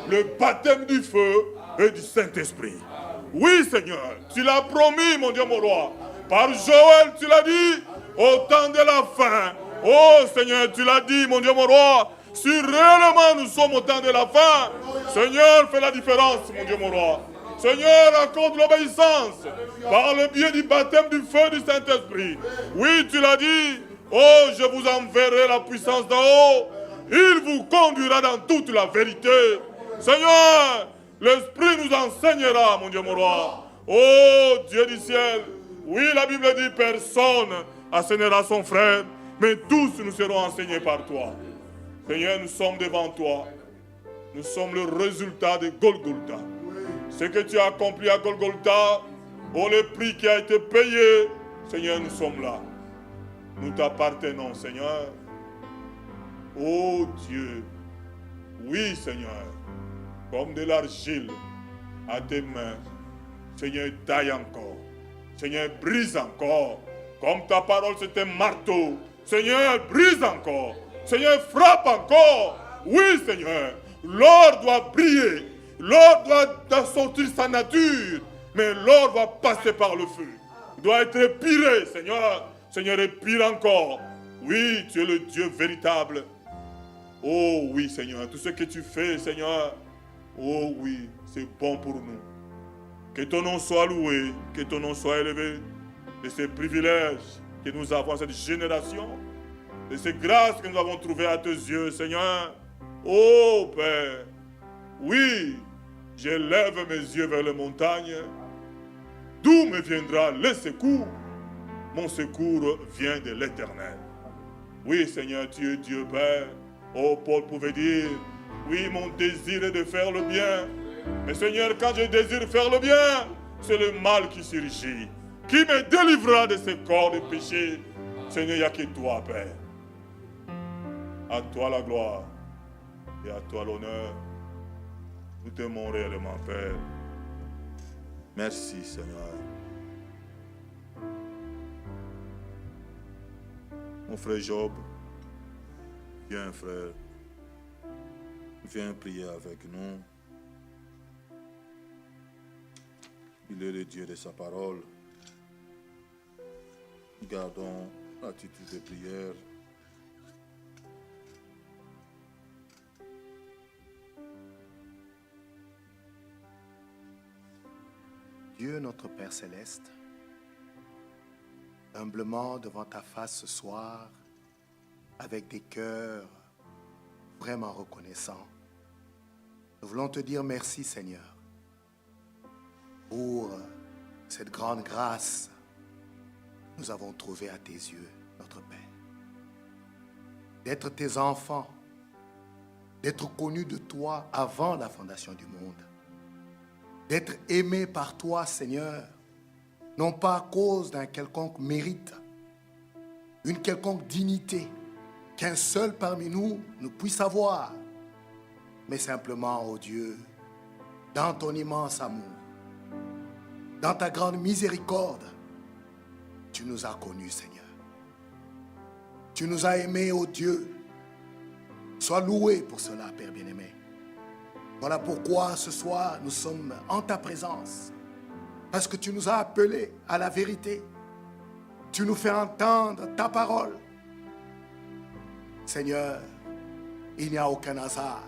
S1: Le baptême du feu et du Saint-Esprit. Oui, Seigneur, tu l'as promis, mon Dieu, mon roi. Par Joël, tu l'as dit, au temps de la fin. Oh, Seigneur, tu l'as dit, mon Dieu, mon roi. Si réellement nous sommes au temps de la fin, Seigneur, fais la différence, mon Dieu, mon roi. Seigneur, accorde l'obéissance par le biais du baptême du feu du Saint-Esprit. Oui, tu l'as dit. Oh, je vous enverrai la puissance d'en haut. Il vous conduira dans toute la vérité. Seigneur, l'Esprit nous enseignera, mon Dieu, mon roi. Oh, Dieu du ciel. Oui, la Bible dit, personne enseignera son frère, mais tous nous serons enseignés par toi. Seigneur, nous sommes devant toi. Nous sommes le résultat de Golgotha. Ce que tu as accompli à Golgotha, oh, le prix qui a été payé, Seigneur, nous sommes là. Nous t'appartenons, Seigneur. Oh Dieu, oui, Seigneur, comme de l'argile à tes mains, Seigneur, taille encore. Seigneur, brise encore. Comme ta parole, c'est un marteau. Seigneur, brise encore. Seigneur, frappe encore. Oui, Seigneur, l'or doit briller. L'or doit sortir sa nature. Mais l'or va passer par le feu. Il doit être épiré, Seigneur. Seigneur, épire encore. Oui, tu es le Dieu véritable. Oh oui, Seigneur, tout ce que tu fais, Seigneur, oh oui, c'est bon pour nous. Que ton nom soit loué, que ton nom soit élevé, de ces privilèges que nous avons à cette génération, de ces grâces que nous avons trouvées à tes yeux, Seigneur. Oh Père, oui, j'élève mes yeux vers les montagnes. D'où me viendra le secours? Mon secours vient de l'Éternel. Oui, Seigneur, tu es Dieu, Père. Oh, Paul pouvait dire, oui, mon désir est de faire le bien. Mais Seigneur, quand je désire faire le bien, c'est le mal qui surgit. Qui me délivrera de ce corps de péché? Seigneur, il n'y a que toi, Père. À toi la gloire et à toi l'honneur. Nous t'aimons réellement, Père. Merci, Seigneur. Mon frère Job, viens, frère. Viens prier avec nous. Il est le Dieu de sa parole. Gardons l'attitude de prière.
S4: Dieu notre Père céleste, humblement devant ta face ce soir, avec des cœurs vraiment reconnaissants, nous voulons te dire merci, Seigneur, pour cette grande grâce que nous avons trouvée à tes yeux, notre Père. D'être tes enfants, d'être connus de toi avant la fondation du monde, d'être aimés par toi, Seigneur, non pas à cause d'un quelconque mérite, une quelconque dignité qu'un seul parmi nous ne puisse avoir, mais simplement, ô Dieu, dans ton immense amour, dans ta grande miséricorde, tu nous as connus, Seigneur. Tu nous as aimés, ô Dieu. Sois loué pour cela, Père bien-aimé. Voilà pourquoi ce soir, nous sommes en ta présence. Parce que tu nous as appelés à la vérité. Tu nous fais entendre ta parole. Seigneur, il n'y a aucun hasard.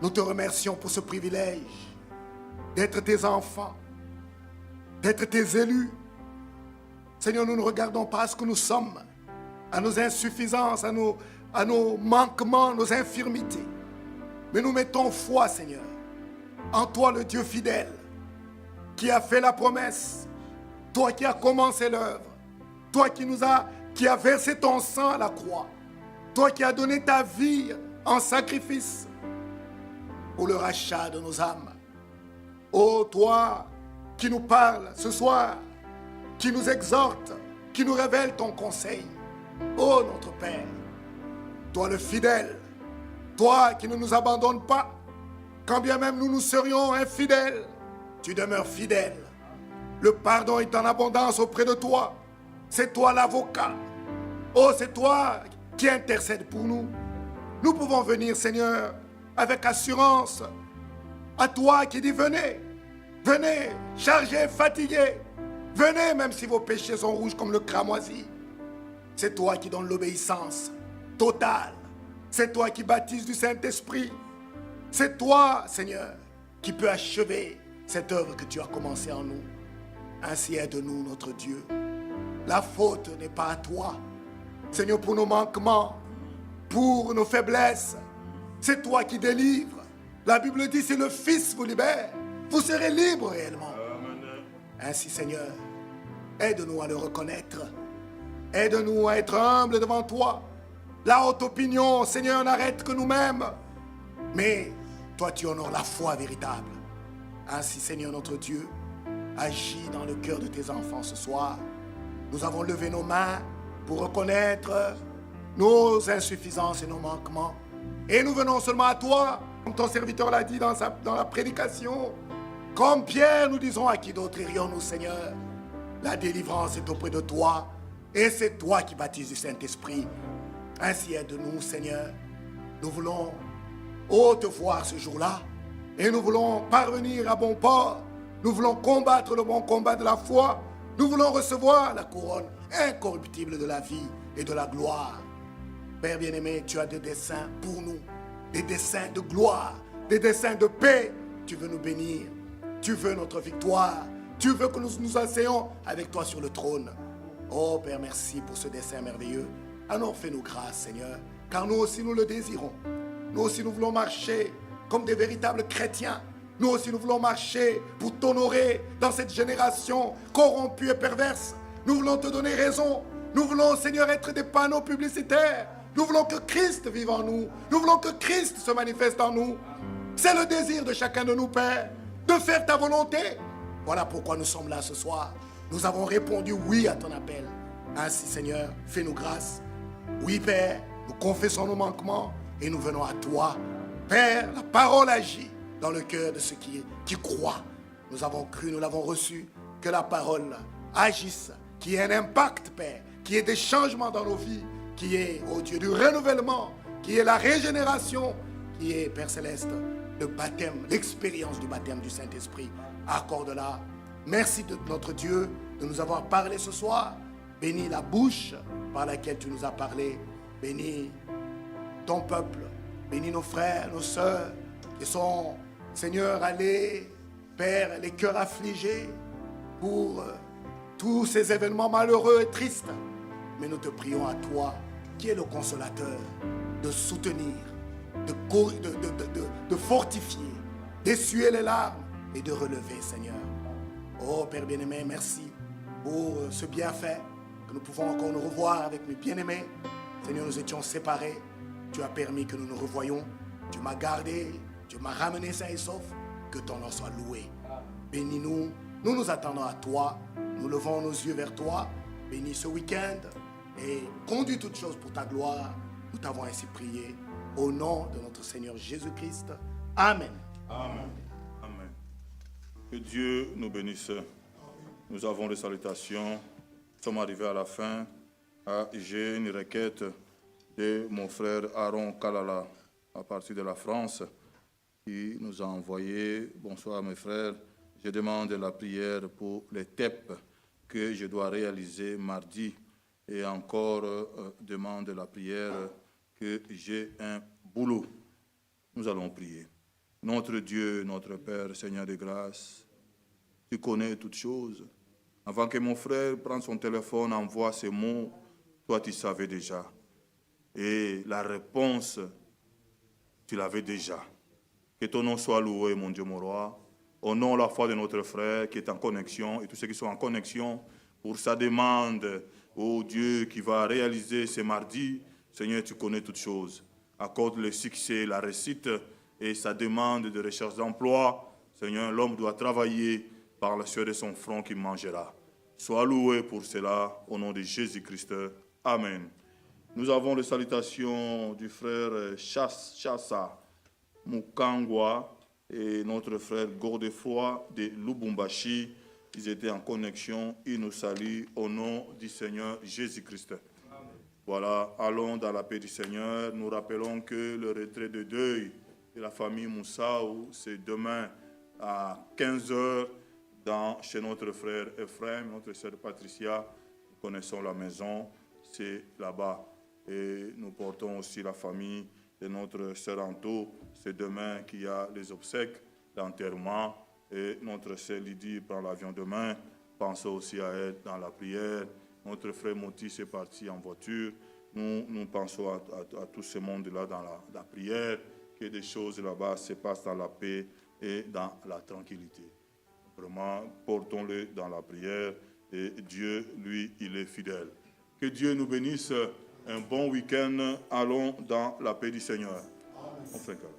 S4: Nous te remercions pour ce privilège d'être tes enfants, d'être tes élus. Seigneur, nous ne regardons pas à ce que nous sommes, à nos insuffisances, à nos manquements, nos infirmités. Mais nous mettons foi, Seigneur, en toi, le Dieu fidèle, qui a fait la promesse, toi qui as commencé l'œuvre, toi qui as versé ton sang à la croix, toi qui as donné ta vie en sacrifice pour le rachat de nos âmes. Ô toi qui nous parles ce soir, qui nous exhorte, qui nous révèle ton conseil. Ô notre Père, toi le fidèle, toi qui ne nous abandonnes pas, quand bien même nous serions infidèles, tu demeures fidèle. Le pardon est en abondance auprès de toi. C'est toi l'avocat. Oh, c'est toi qui intercède pour nous. Nous pouvons venir, Seigneur, avec assurance à toi qui dis venez, venez, chargés, fatigués, venez même si vos péchés sont rouges comme le cramoisi. C'est toi qui donnes l'obéissance totale. C'est toi qui baptises du Saint-Esprit. C'est toi, Seigneur, qui peux achever cette œuvre que tu as commencée en nous. Ainsi aide-nous, notre Dieu. La faute n'est pas à toi. Seigneur, pour nos manquements, pour nos faiblesses, c'est toi qui délivres. La Bible dit, si le Fils vous libère, vous serez libre réellement. Ainsi, Seigneur, aide-nous à le reconnaître. Aide-nous à être humbles devant toi. La haute opinion, Seigneur, n'arrête que nous-mêmes. Mais toi, tu honores la foi véritable. Ainsi, Seigneur notre Dieu, agis dans le cœur de tes enfants ce soir. Nous avons levé nos mains pour reconnaître nos insuffisances et nos manquements. Et nous venons seulement à toi, comme ton serviteur l'a dit dans la prédication. Comme Pierre, nous disons à qui d'autre irions-nous, Seigneur? La délivrance est auprès de toi, et c'est toi qui baptises du Saint-Esprit. Ainsi aide-nous, Seigneur. Nous voulons te voir ce jour-là, et nous voulons parvenir à bon port. Nous voulons combattre le bon combat de la foi. Nous voulons recevoir la couronne incorruptible de la vie et de la gloire. Père bien-aimé, tu as des desseins pour nous, des desseins de gloire, des desseins de paix. Tu veux nous bénir, tu veux notre victoire, tu veux que nous nous asseyons avec toi sur le trône. Oh Père, merci pour ce dessein merveilleux. Alors fais-nous grâce, Seigneur, car nous aussi nous le désirons. Nous aussi nous voulons marcher comme des véritables chrétiens. Nous aussi nous voulons marcher pour t'honorer dans cette génération corrompue et perverse. Nous voulons te donner raison. Nous voulons, Seigneur, être des panneaux publicitaires. Nous voulons que Christ vive en nous. Nous voulons que Christ se manifeste en nous. C'est le désir de chacun de nous, Père, de faire ta volonté. Voilà pourquoi nous sommes là ce soir. Nous avons répondu oui à ton appel. Ainsi, Seigneur, fais-nous grâce. Oui, Père, nous confessons nos manquements et nous venons à toi. Père, la parole agit dans le cœur de ceux qui croient. Nous avons cru, nous l'avons reçu. Que la parole agisse, qu'il y ait un impact, Père, qu'il y ait des changements dans nos vies, qu'il y ait, oh Dieu, du renouvellement, qu'il y ait la régénération, qu'il y ait, Père Céleste, le baptême, l'expérience du baptême du Saint-Esprit. Accorde-la. Merci de notre Dieu de nous avoir parlé ce soir. Bénis la bouche par laquelle tu nous as parlé. Bénis ton peuple. Bénis nos frères, nos sœurs qui sont, Seigneur, allés, Père, les cœurs affligés pour tous ces événements malheureux et tristes. Mais nous te prions à toi, qui es le consolateur, de soutenir, de fortifier, d'essuyer les larmes et de relever, Seigneur. Oh Père bien-aimé, merci pour ce bienfait que nous pouvons encore nous revoir avec mes bien-aimés. Seigneur, nous étions séparés. Tu as permis que nous nous revoyions. Tu m'as gardé, tu m'as ramené sain et sauf. Que ton nom soit loué. Bénis-nous. Nous nous attendons à toi. Nous levons nos yeux vers toi. Bénis ce week-end et conduis toutes choses pour ta gloire. Nous t'avons ainsi prié. Au nom de notre Seigneur Jésus-Christ. Amen.
S1: Amen. Amen. Que Dieu nous bénisse. Nous avons des salutations. Nous sommes arrivés à la fin. J'ai une requête de mon frère Aaron Kalala à partir de la France qui nous a envoyé. Bonsoir mes frères. Je demande la prière pour les TEP que je dois réaliser mardi et encore demande la prière que j'ai un boulot. Nous allons prier. Notre Dieu, notre Père, Seigneur de grâce, tu connais toutes choses. Avant que mon frère prenne son téléphone, envoie ces mots, toi tu savais déjà. Et la réponse, tu l'avais déjà. Que ton nom soit loué, mon Dieu, mon roi. Au nom de la foi de notre frère qui est en connexion et tous ceux qui sont en connexion pour sa demande, ô Dieu, qui va réaliser ce mardi, Seigneur, tu connais toutes choses. Accorde le succès, la réussite et sa demande de recherche d'emploi. Seigneur, l'homme doit travailler par la sueur de son front qu'il mangera. Sois loué pour cela, au nom de Jésus-Christ. Amen. Nous avons les salutations du frère Chassa Mukangwa et notre frère Godefroy de Lubumbashi. Ils étaient en connexion. Ils nous saluent au nom du Seigneur Jésus-Christ. Voilà, allons dans la paix du Seigneur. Nous rappelons que le retrait de deuil de la famille Moussaou, c'est demain à 15h chez notre frère Ephraim, notre sœur Patricia. Nous connaissons la maison, c'est là-bas. Et nous portons aussi la famille de notre sœur Anto. C'est demain qu'il y a les obsèques d'enterrement. Et notre sœur Lydie prend l'avion demain. Pensons aussi à elle dans la prière. Notre frère Motis est parti en voiture. Nous pensons à tout ce monde-là dans la prière. Que des choses là-bas se passent dans la paix et dans la tranquillité. Vraiment, portons-le dans la prière. Et Dieu, lui, il est fidèle. Que Dieu nous bénisse. Un bon week-end. Allons dans la paix du Seigneur. On fait comme ça.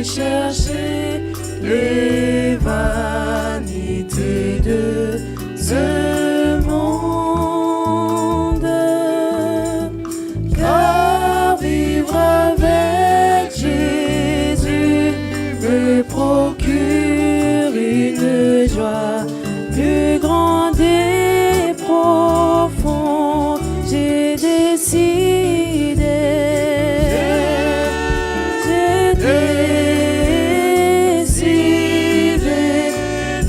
S5: chercher les vanités de ce monde, car vivre avec Jésus me procure une joie plus grande et profonde. J'ai décidé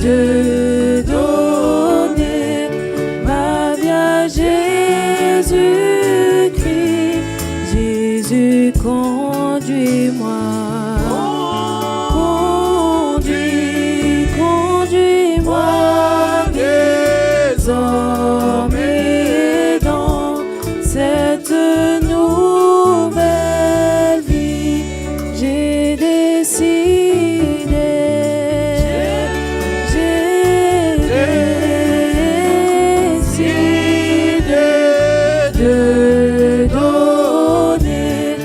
S5: de donner ma vie à Jésus-Christ. Jésus, conduis-moi. Conduis-moi désormais dans cette nouvelle vie. J'ai décidé de donner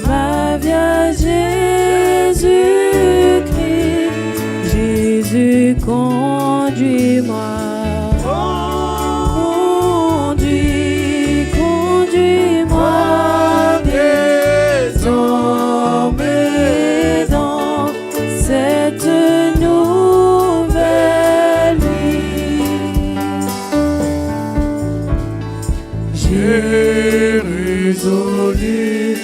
S5: ma vie à Jésus-Christ. Jésus, conduis-moi. Conduis-moi désormais dans cette nouvelle vie. J'ai résolu